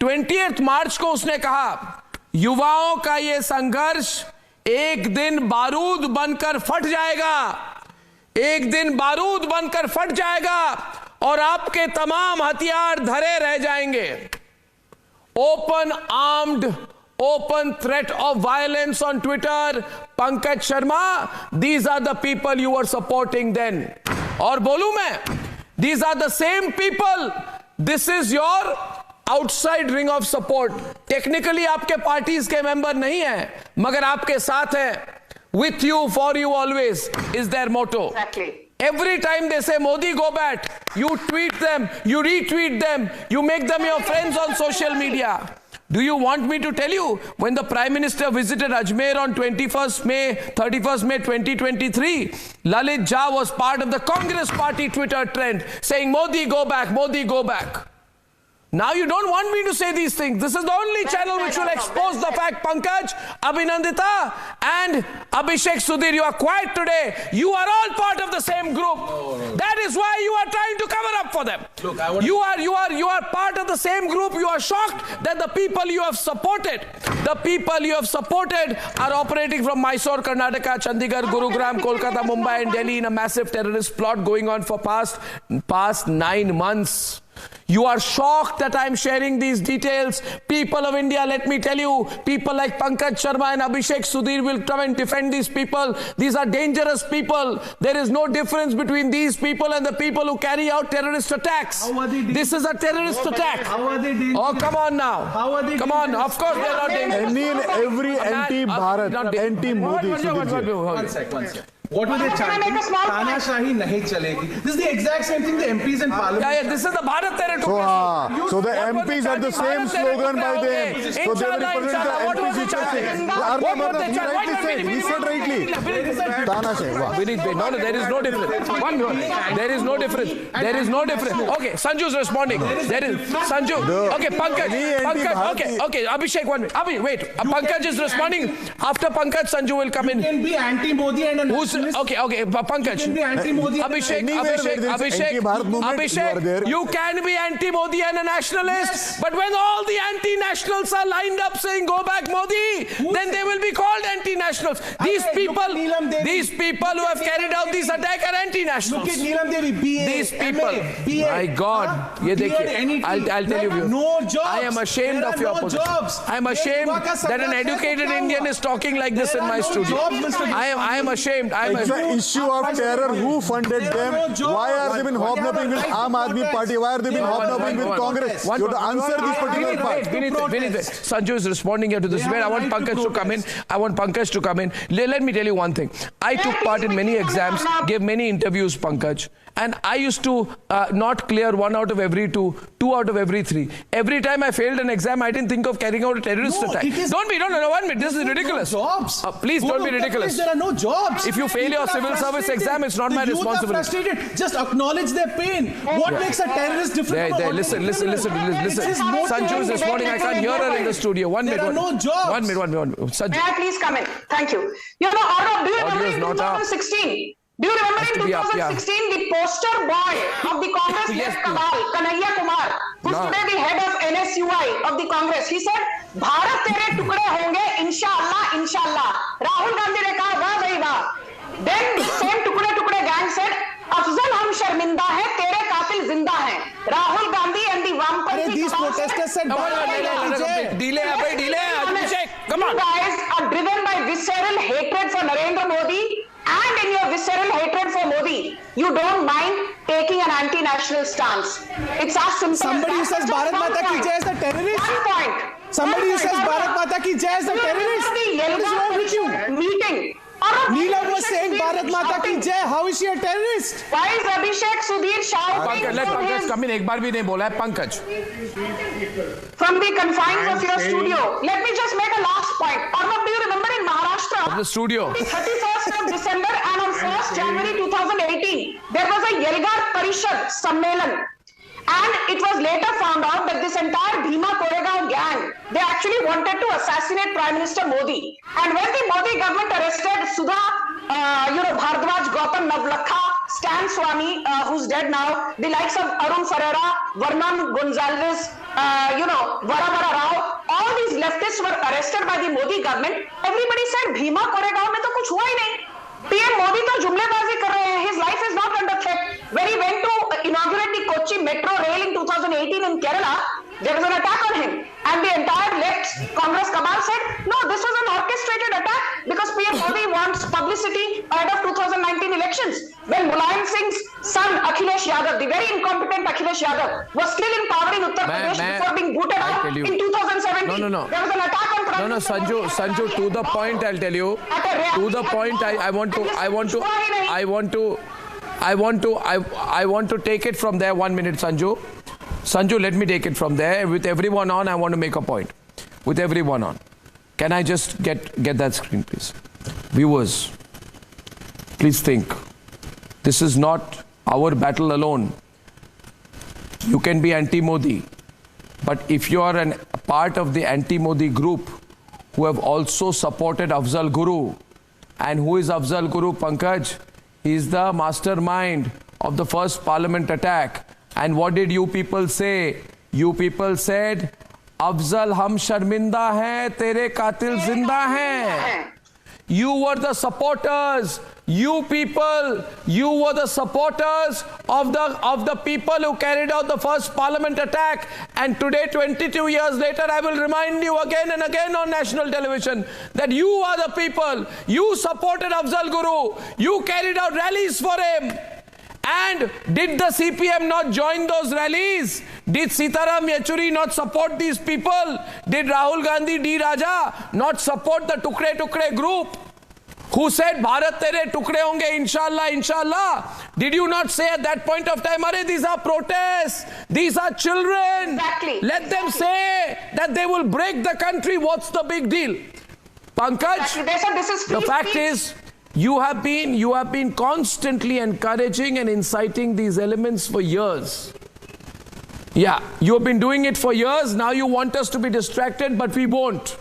28 मार्च को उसने कहा युवाओं का ये संघर्ष एक दिन बारूद बनकर फट जाएगा, एक दिन बारूद बनकर फट जाएगा और आपके तमाम हथियार धरे रह जाएंगे. Open armed, open threat of violence on Twitter. Pankaj Sharma, these are the people you were supporting then. और बोलूं मैं, these are the same people. This is your outside ring of support. Technically आपके parties के member नहीं हैं, मगर आपके साथ हैं. With you, for you always is their motto. Exactly. Every time they say Modi go back, you tweet them, you retweet them, you make them your friends on social media. Do you want me to tell you, when the Prime Minister visited Ajmer on 31st May 2023, Lalit Jha was part of the Congress Party Twitter trend saying, Modi go back, Modi go back. Now you don't want me to say these things. This is the only channel which will expose the fact, Pankaj, Abhinandita and Abhishek Sudhir, you are quiet today. You are all part of the same group. That is why you are trying to cover up for them. Look, you are part of the same group. You are shocked that the people you have supported are operating from Mysore, Karnataka, Chandigarh, Gurugram, Kolkata, Mumbai and Delhi in a massive terrorist plot going on for past 9 months. You are shocked that I am sharing these details. People of India, let me tell you, people like Pankaj Sharma and Abhishek Sudhir will come and defend these people. These are dangerous people. There is no difference between these people and the people who carry out terrorist attacks. This is a terrorist attack. How are they dangerous? Oh, come on now. How are they Come on, of course they are not dangerous. Any and every anti-Bharat, anti-Modi. One sec. What were they chanting? Tanashahi nahi chalegi. This is the exact same thing the MPs in Parliament. Yeah, this is the Bharat territory. So the MPs had the same slogan by them. So they represent the MPs chanting. He said rightly. Tanashahi. No, there is no difference. One minute. There is no difference. There is no difference. Okay, Sanju's responding. There is Sanju. Okay, Pankaj. Okay, Abhishek, 1 minute. Wait. Pankaj is responding. After Pankaj, Sanju will come in. You can be anti-Modi and a nationalist. Okay, Pankaj. You can be anti-Modi. Abhishek, you can be anti-Modi and a nationalist, but when all the anti-nationals are lined up saying go back Modi, then they will be called anti-nationals. These people who have carried out this attack are anti-nationals. Look at Neelam Devi, BA, These people, MA, my God, I'll tell you. No jobs. I am ashamed of your position. I am ashamed that an educated Indian is talking like this in my studio. I am ashamed. It's an issue of terror. Who funded them? Why are they been hobnobbing with Aam Aadmi Party? Why are they been hobnobbing with Congress? You have to answer this particular part. Sanju is responding here to this. I want Pankaj to come in. Let me tell you one thing. I took part in many exams, gave many interviews, Pankaj. And I used to not clear 1 out of every 2 out of every 3. Every time I failed an exam, I didn't think of carrying out a terrorist attack. Don't be, 1 minute. This is ridiculous. Jobs. Please don't be ridiculous. There are no jobs. If you fail your civil service exam, it's not my responsibility. The youth are frustrated. Just acknowledge their pain. What makes a terrorist different from Listen. Sanju is responding. I can't hear her in the studio. 1 minute. There are no jobs. 1 minute. Sanju. May I please come in? Thank you. You know, Arnab, do you remember in 2016? Do you remember in 2016 the poster boy of the Congress left cabal, Kanhaiya Kumar, who's today the head of NSUI of the Congress? He said, "Bharat tere tukde honge, inshallah, inshallah." Rahul Gandhi ne kaha, "Wah bhai wah." Then same tukde gang said, "Afzal hum sharminda hai, tere qatil zinda hai." Rahul Gandhi and the Vampati. These protesters said, delay. Come on. You guys are driven by visceral hatred for Narendra Modi. And in your visceral hatred for Modi, you don't mind taking an anti-national stance. It's as simple Somebody who says Bharat Mata ki Jai is a terrorist. 1 point. Somebody who says Bharat Mata ki Jai is a terrorist. What is wrong with you? Meeting. Neelam was saying Bharat Mata ki Jai. How is she a terrorist? Why is Abhishek Sudhir shouting? Let Pankaj come in. एक बार भी नहीं बोला है Pankaj. From the confines of your studio, let me just make a last point. Arnab, do you remember in Maharashtra? Of the studio. 31st of December and on 1st January 2018, there was a Yelgar Parishad Sammelan. And it was later found out that this entire Bhima Koregaon gang, they actually wanted to assassinate Prime Minister Modi. And when the Modi government arrested Sudha, Bhardwaj, Gautam Navlakha, Stan Swami, who's dead now, the likes of Arun Ferreira, Vernon Gonzalez, Vara Rao, all these leftists were arrested by the Modi government. Everybody said, Bhima Koregaon mein to kuch hua hi nahi. PM Modi to jumlebazi kar rahe hain. His life is not under threat. When he went to inaugurate the Kochi Metro Rail in 2018 in Kerala, there was an attack on him. And the entire left Congress cabal said, no, this was an orchestrated attack because PM Modi wants publicity ahead of 2019 elections. When Mulayam Singh's son, Akhilesh Yadav, the very incompetent Akhilesh Yadav, was still in power in Uttar Pradesh before being booted out in 2017. No. There was an attack on Prime Minister. Sanju, to the point, I'll tell you. To the point, I want to take it from there. 1 minute, Sanju. Sanju, let me take it from there. With everyone on, I want to make a point. With everyone on. Can I just get that screen, please? Viewers, please think. This is not our battle alone. You can be anti-Modi. But if you are a part of the anti-Modi group who have also supported Afzal Guru, and who is Afzal Guru, Pankaj? He is the mastermind of the first parliament attack. And what did you people say? You people said, Afzal hum sharminda hai, tere qatil zinda hai. You were the supporters. You people, you were the supporters of the people who carried out the first parliament attack. And today, 22 years later, I will remind you again and again on national television that you are the people. You supported Afzal Guru. You carried out rallies for him. And did the CPM not join those rallies? Did Sitaram Yechuri not support these people? Did Rahul Gandhi D. Raja not support the Tukre group? Who said, Bharat tere tukde honge, inshallah, inshallah. Did you not say at that point of time, Are, these are protests, these are children. Exactly. Let them say that they will break the country. What's the big deal? Pankaj, Exactly. They said this is free the fact speech. is, you have been constantly encouraging and inciting these elements for years. Yeah, you have been doing it for years. Now you want us to be distracted, but we won't.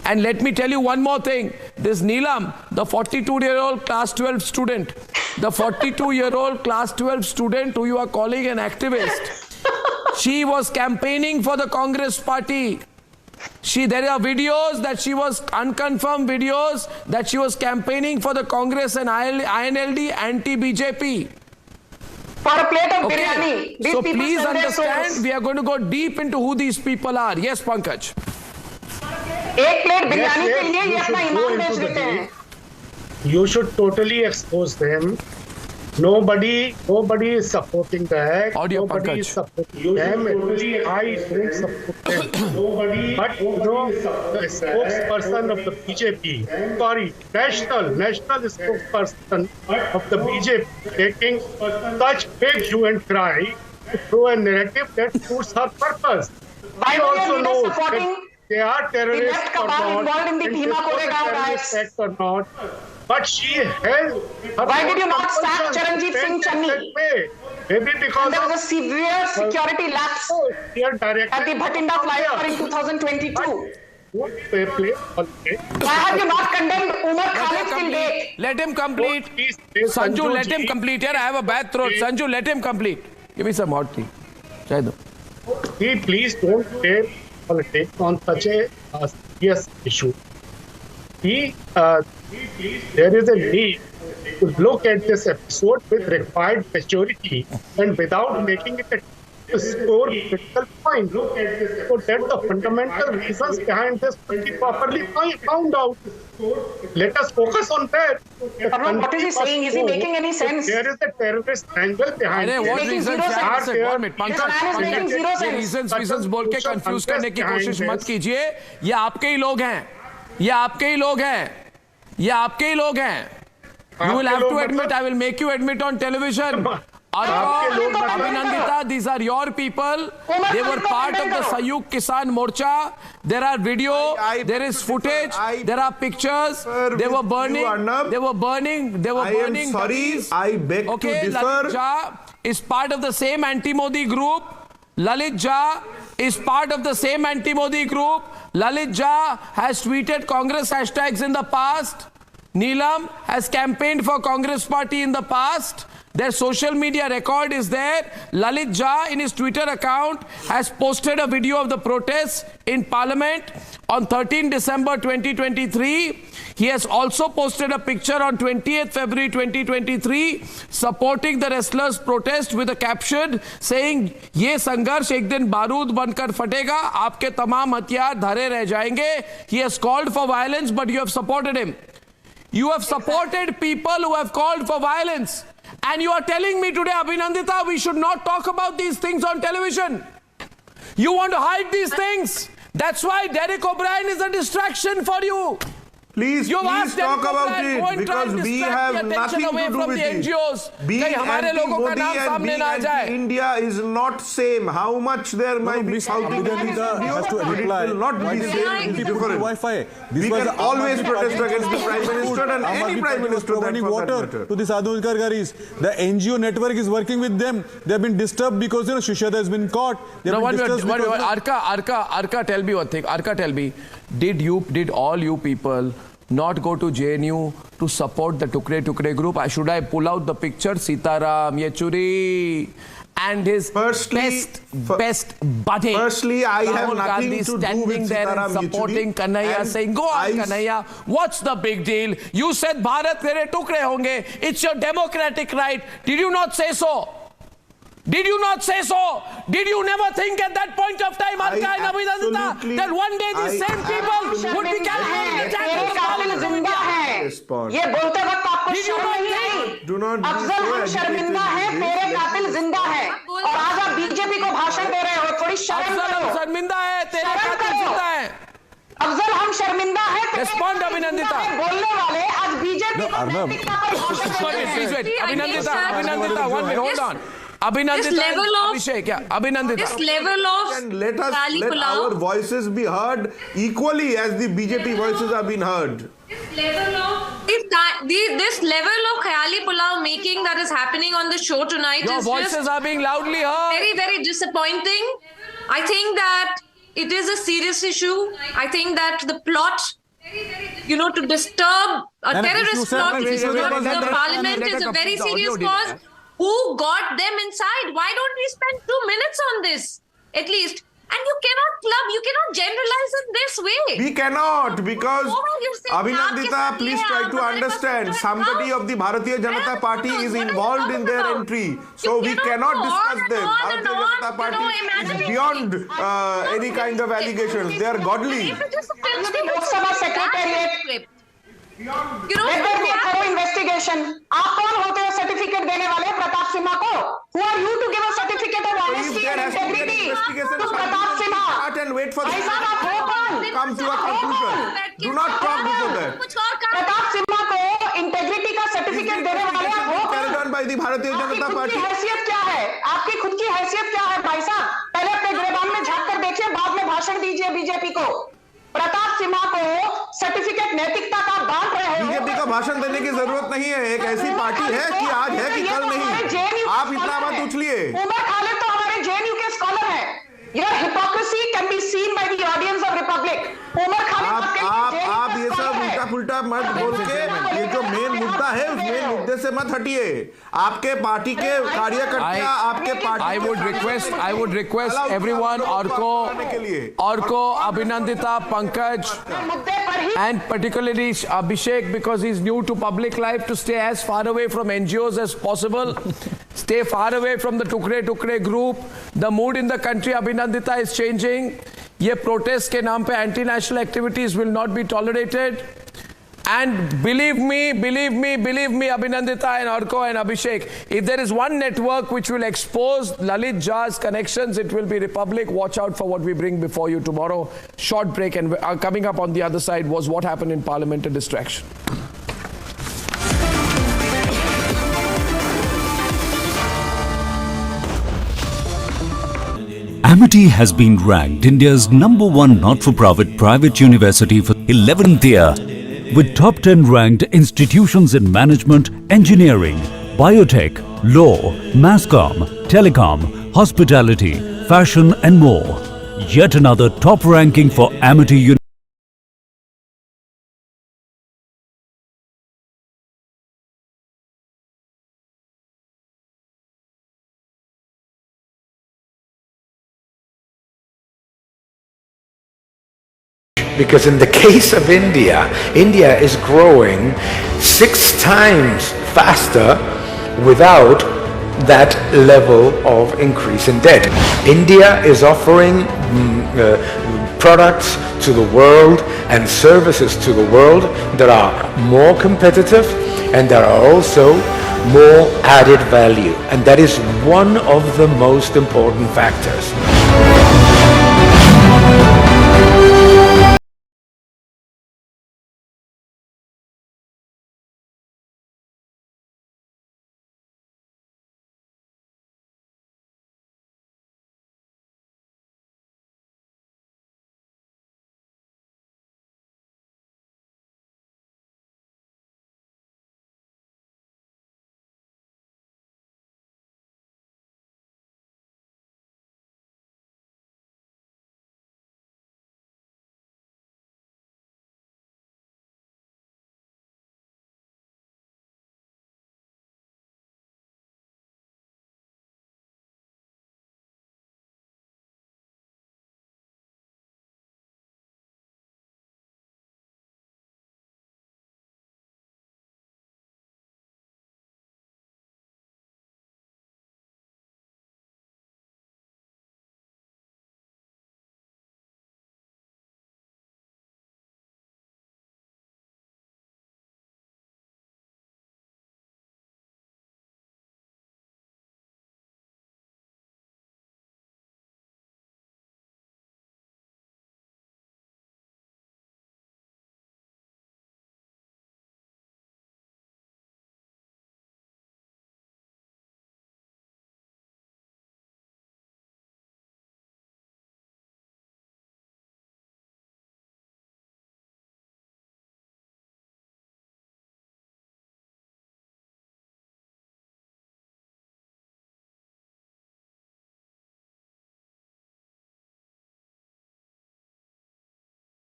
And let me tell you one more thing. This Neelam, the 42-year-old class 12 student, the 42-year-old class 12 student who you are calling an activist, she was campaigning for the Congress party. There are videos that she was, unconfirmed videos, that she was campaigning for the Congress and INLD anti-BJP. For a plate of biryani. These So people please sell their understand, souls. we are going to go deep into who these people are. Yes, Pankaj. एक plate biryani के लिए ये अपना ईमान बेच देते हैं. You should totally expose them. Nobody is supporting that. Nobody is supporting them. I don't support them. But the spokesperson of the BJP, national spokesperson of the BJP, taking such big hue and cry to throw a narrative that suits her purpose. Why He were also your leaders knows supporting that they are terrorists left or cabal not, involved in the and Bhima they Koregaon are riots? terrorist act or not. But she has. Why did you not sack Charanjit Singh Channi? Maybe because And there was a severe security lapse at the Bhatinda flyover in 2022. Why have you not condemned Umar Khalid till date? Let him complete. Sanju, let him complete. Here, I have a bad throat. Sanju, let him complete. Give me some hot tea. Chai do. Please don't take politics on such a serious issue. There is a need to look at this episode with required maturity and without making it a score critical point. So that the fundamental reasons behind this will be properly found out. Let us focus on that. Arnab, what is he saying? Is he making any sense? There is a terrorist angle behind it. What reasons are there? This reasons बोल के confuse करने की कोशिश मत कीजिए. ये आपके ही लोग हैं. ये आपके ही लोग हैं. ये आपके ही लोग हैं. You will have to admit. I will make you admit on television. Abhinandita, these are your people. They were part of the Sayuk Kisan Morcha. There are video, there is footage, there are pictures. They were burning. They were burning. I am sorry. I beg to differ. Lalit Jha is part of the same anti-Modi group. Lalit Jha is part of the same anti-Modi group. Lalit Jha has tweeted Congress hashtags in the past. Neelam has campaigned for Congress party in the past. Their social media record is there. Lalit Jha in his Twitter account has posted a video of the protests in Parliament on 13 December 2023. He has also posted a picture on 20th February 2023 supporting the wrestlers' protest with a caption saying, "ये संघर्ष एक दिन बारूद बनकर फटेगा, आपके तमाम हथियार धरे रह जाएंगे." He has called for violence, but you have supported him. You have supported people who have called for violence. And you are telling me today, Abhinandita, we should not talk about these things on television. You want to hide these things. That's why Derek O'Brien is a distraction for you. Please talk about it, because we have nothing to do with it. Being anti-Modi and being anti-India is not same. How much there might be South Indian has to reply. It will not be same. It's different. Wi-Fi. We can always protest against the Prime Minister and any Prime Minister providing water to the sadhu garis. The NGO network is working with them. They have been disturbed because Shishada has been caught. Arka, tell me one thing. Arka, tell me, did all you people not go to JNU to support the Tukre group? Should I pull out the picture? Sitaram Yechuri and his best buddy. Firstly, I have nothing Gandhi to do standing with there and Sitaram supporting Yechuri, Kanhaiya, saying, "Go on, Kanhaiya. What's the big deal? You said Bharat tere tukre honge. It's your democratic right. Did you not say so? Did you not say so? Did you never think at that point of time, Arka and Abhinandita, that one day these same people would be campaigning attack on Parliament of India? ये बोलते वक्त आपको शर्म नहीं आई? अफजल हम शर्मिंदा हैं, तेरे कातिल जिंदा हैं, और आज आप बीजेपी को भाषण दे रहे हो, थोड़ी शर्म करो। शर्मिंदा है, तेरे कातिल जिंदा है। अफजल हम शर्मिंदा हैं, Respond, Abhinandita. बोलने वाले आज बीजेपी को नैतिकता पर भाषण दे रहे हैं। Please wait, Abhinandita, 1 minute, hold on. Abhinandita, Abhishek, yeah, Abhinandita. This level of let our voices be heard equally as the BJP voices have been heard. This level of khayali pulao making that is happening on the show tonight Your is voices just are being loudly heard. very, very disappointing. I think that it is a serious issue. I think that the plot, to disturb a terrorist plot to disturb the parliament is a very serious cause. Who got them inside? Why don't we spend 2 minutes on this, at least? And you cannot generalize in this way. We cannot, because Abhinandita, please try to understand, somebody of the Bharatiya Janata Party is involved in their entry. So we cannot discuss them. Bharatiya Janata Party is beyond any kind of allegations. They are godly. Lok Sabha Secretariat. Let there be a thorough investigation. आप कौन होते हो certificate देने वाले प्रताप सिम्हा को? Who are you to give a certificate of honesty and integrity to Pratap Simha? And wait for भाई साहब आप हो कौन? come to a conclusion. Do not talk before that. Pratap Simha को इंटेग्रिटी का सर्टिफिकेट देने वाले आप हो Carried on by the Bharatiya Janata आपकी खुद Party. की हैसियत क्या है? आपकी खुद की हैसियत क्या है भाई साहब? पहले अपने गिरबान में झांक कर देखिए, बाद में भाषण दीजिए बीजेपी को। प्रताप सिम्हा को सर्टिफिकेट नैतिकता का बांट रहे हो। बीजेपी का भाषण देने की जरूरत नहीं है। एक ऐसी पार्टी है कि आज है कि कल नहीं। आप इतना मत उछलिए। उमर खालिद तो हमारे जेएनयू के स्कॉलर हैं। Your hypocrisy can be seen by the audience of Republic. Umar Khalid आप ये सब उल्टा पुल्टा मत बोल के, ये जो मेन मुद्दा है उस मेन मुद्दे से मत हटिए। आपके पार्टी के कार्यकर्ता, आपके party I would request everyone, Orko, Abhinandita, Pankaj, and particularly Abhishek, because he's new to public life, to stay as far away from NGOs as possible. Stay far away from the Tukre group. The mood in the country, Abhinandita, is changing. ये protest के नाम पे anti-national activities will not be tolerated. And believe me, Abhinandita and Orko and Abhishek, if there is one network which will expose Lalit Jha's connections, it will be Republic. Watch out for what we bring before you tomorrow. Short break, and coming up on the other side was what happened in Parliament, a distraction. Amity has been ranked India's #1 not-for-profit private university for 11th year, with top 10 ranked institutions in management, engineering, biotech, law, mass comm, telecom, hospitality, fashion and more. Yet another top ranking for Amity University. Because in the case of India, India is growing 6 times faster without that level of increase in debt. India is offering products to the world and services to the world that are more competitive and that are also more added value. And that is one of the most important factors.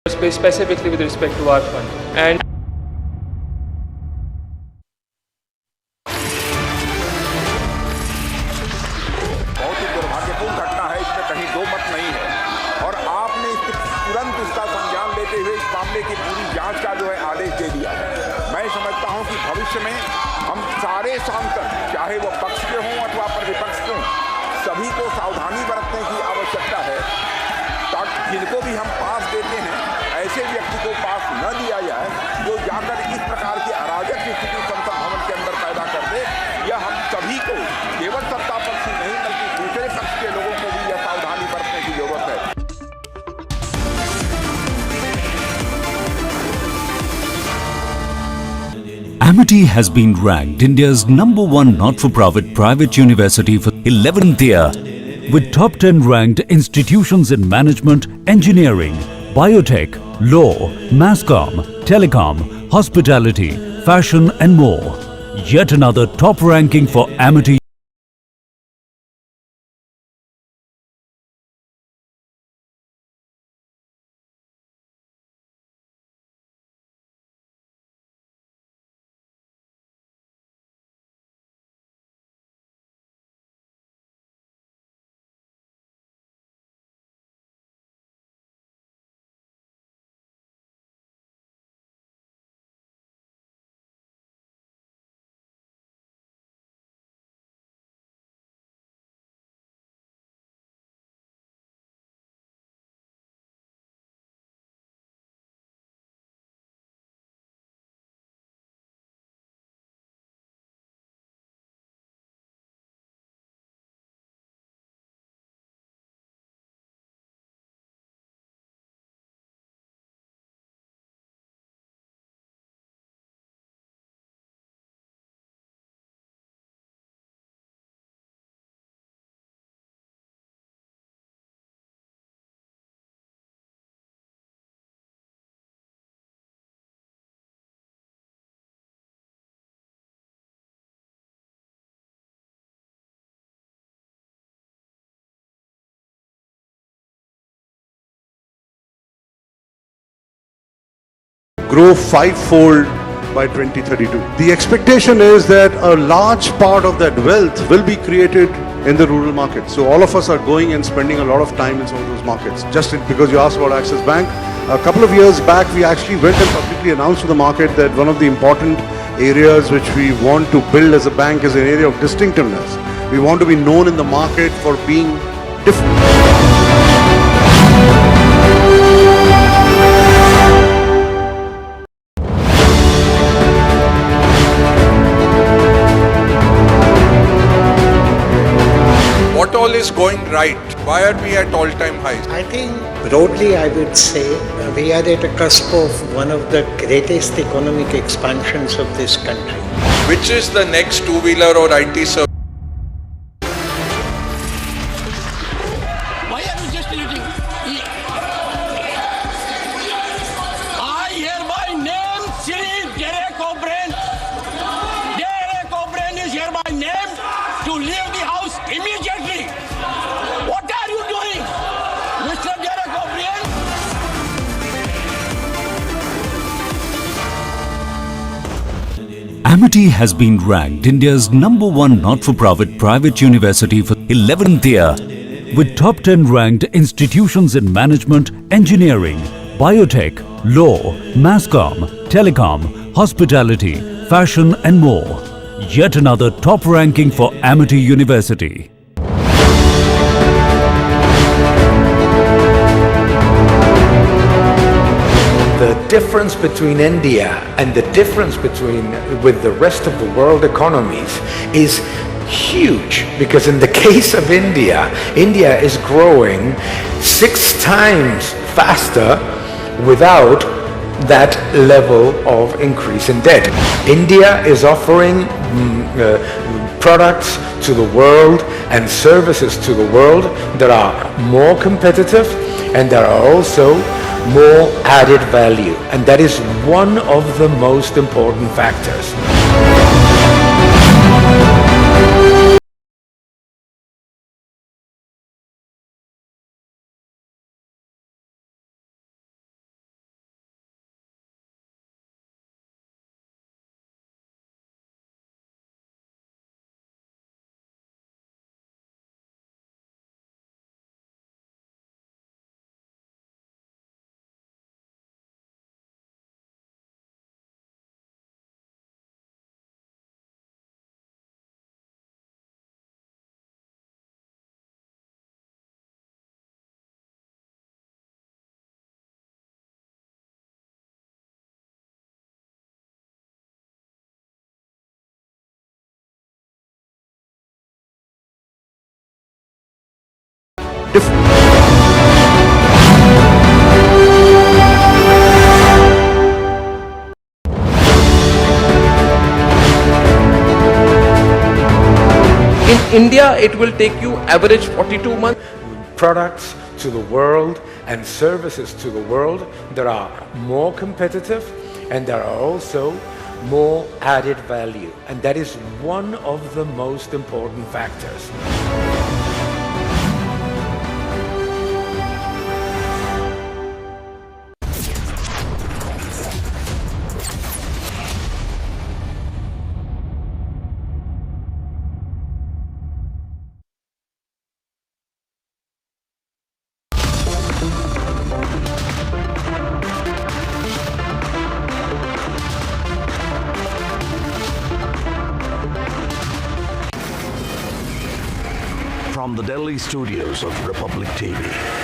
Specifically with respect to our fund. And बहुत ही दुर्भाग्यपूर्ण घटना है, इसमें कहीं दो मत नहीं है और आपने तुरंत इसका संज्ञान लेते हुए इस मामले की पूरी जांच का जो है आदेश दे दिया है। मैं समझता हूं कि भविष्य में हम सारे सांसद, चाहे वो पक्ष के हों अथवा प्रतिपक्ष के हों, सभी को सावधानी बरतने की आवश्यकता है ताकि जिनको भी हम पास देते हैं ऐसे व्यक्ति को पास न दिया जाए जो जाकर इस प्रकार की अराजक स्थिति संसद भवन के अंदर पैदा कर दे। यह हम सभी को, केवल सत्ता पक्ष ही नहीं बल्कि दूसरे पक्ष के लोगों को भी यह सावधानी बरतने की जरूरत है। Amity has been ranked India's #1 not-for-profit private university for 11th year, with top 10 ranked institutions in management, engineering, biotech, law, masscom, telecom, hospitality, fashion and more. Yet another top ranking for Amity. grow fivefold by 2032. The expectation is that a large part of that wealth will be created in the rural market. So all of us are going and spending a lot of time in some of those markets. Just because you asked about Axis Bank, a couple of years back we actually went and publicly announced to the market that one of the important areas which we want to build as a bank is an area of distinctiveness. We want to be known in the market for being different. What all is going right? Why are we at all-time highs? I think broadly I would say we are at a cusp of one of the greatest economic expansions of this country. Which is the next two-wheeler or IT service? Why are you just eating? I hereby name Sri Derek O'Brien. Derek O'Brien is hereby named to leave the house immediately. What are you doing, Mr. Derek O'Brien? Amity has been ranked India's #1 not-for-profit private university for 11th year, with top 10 ranked institutions in management, engineering, biotech, law, masscom, telecom, hospitality, fashion and more. Yet another top ranking for Amity University. The difference between India and the difference with the rest of the world economies is huge, because in the case of India, India is growing 6 times faster without that level of increase in debt. India is offering products to the world and services to the world that are more competitive and that are also more added value, and that is one of the most important factors. In India, it will take you average 42 months. Products to the world and services to the world that are more competitive and that are also more added value, and that is one of the most important factors. From the Delhi studios of Republic TV,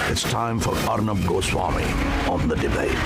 it's time for Arnab Goswami on The Debate.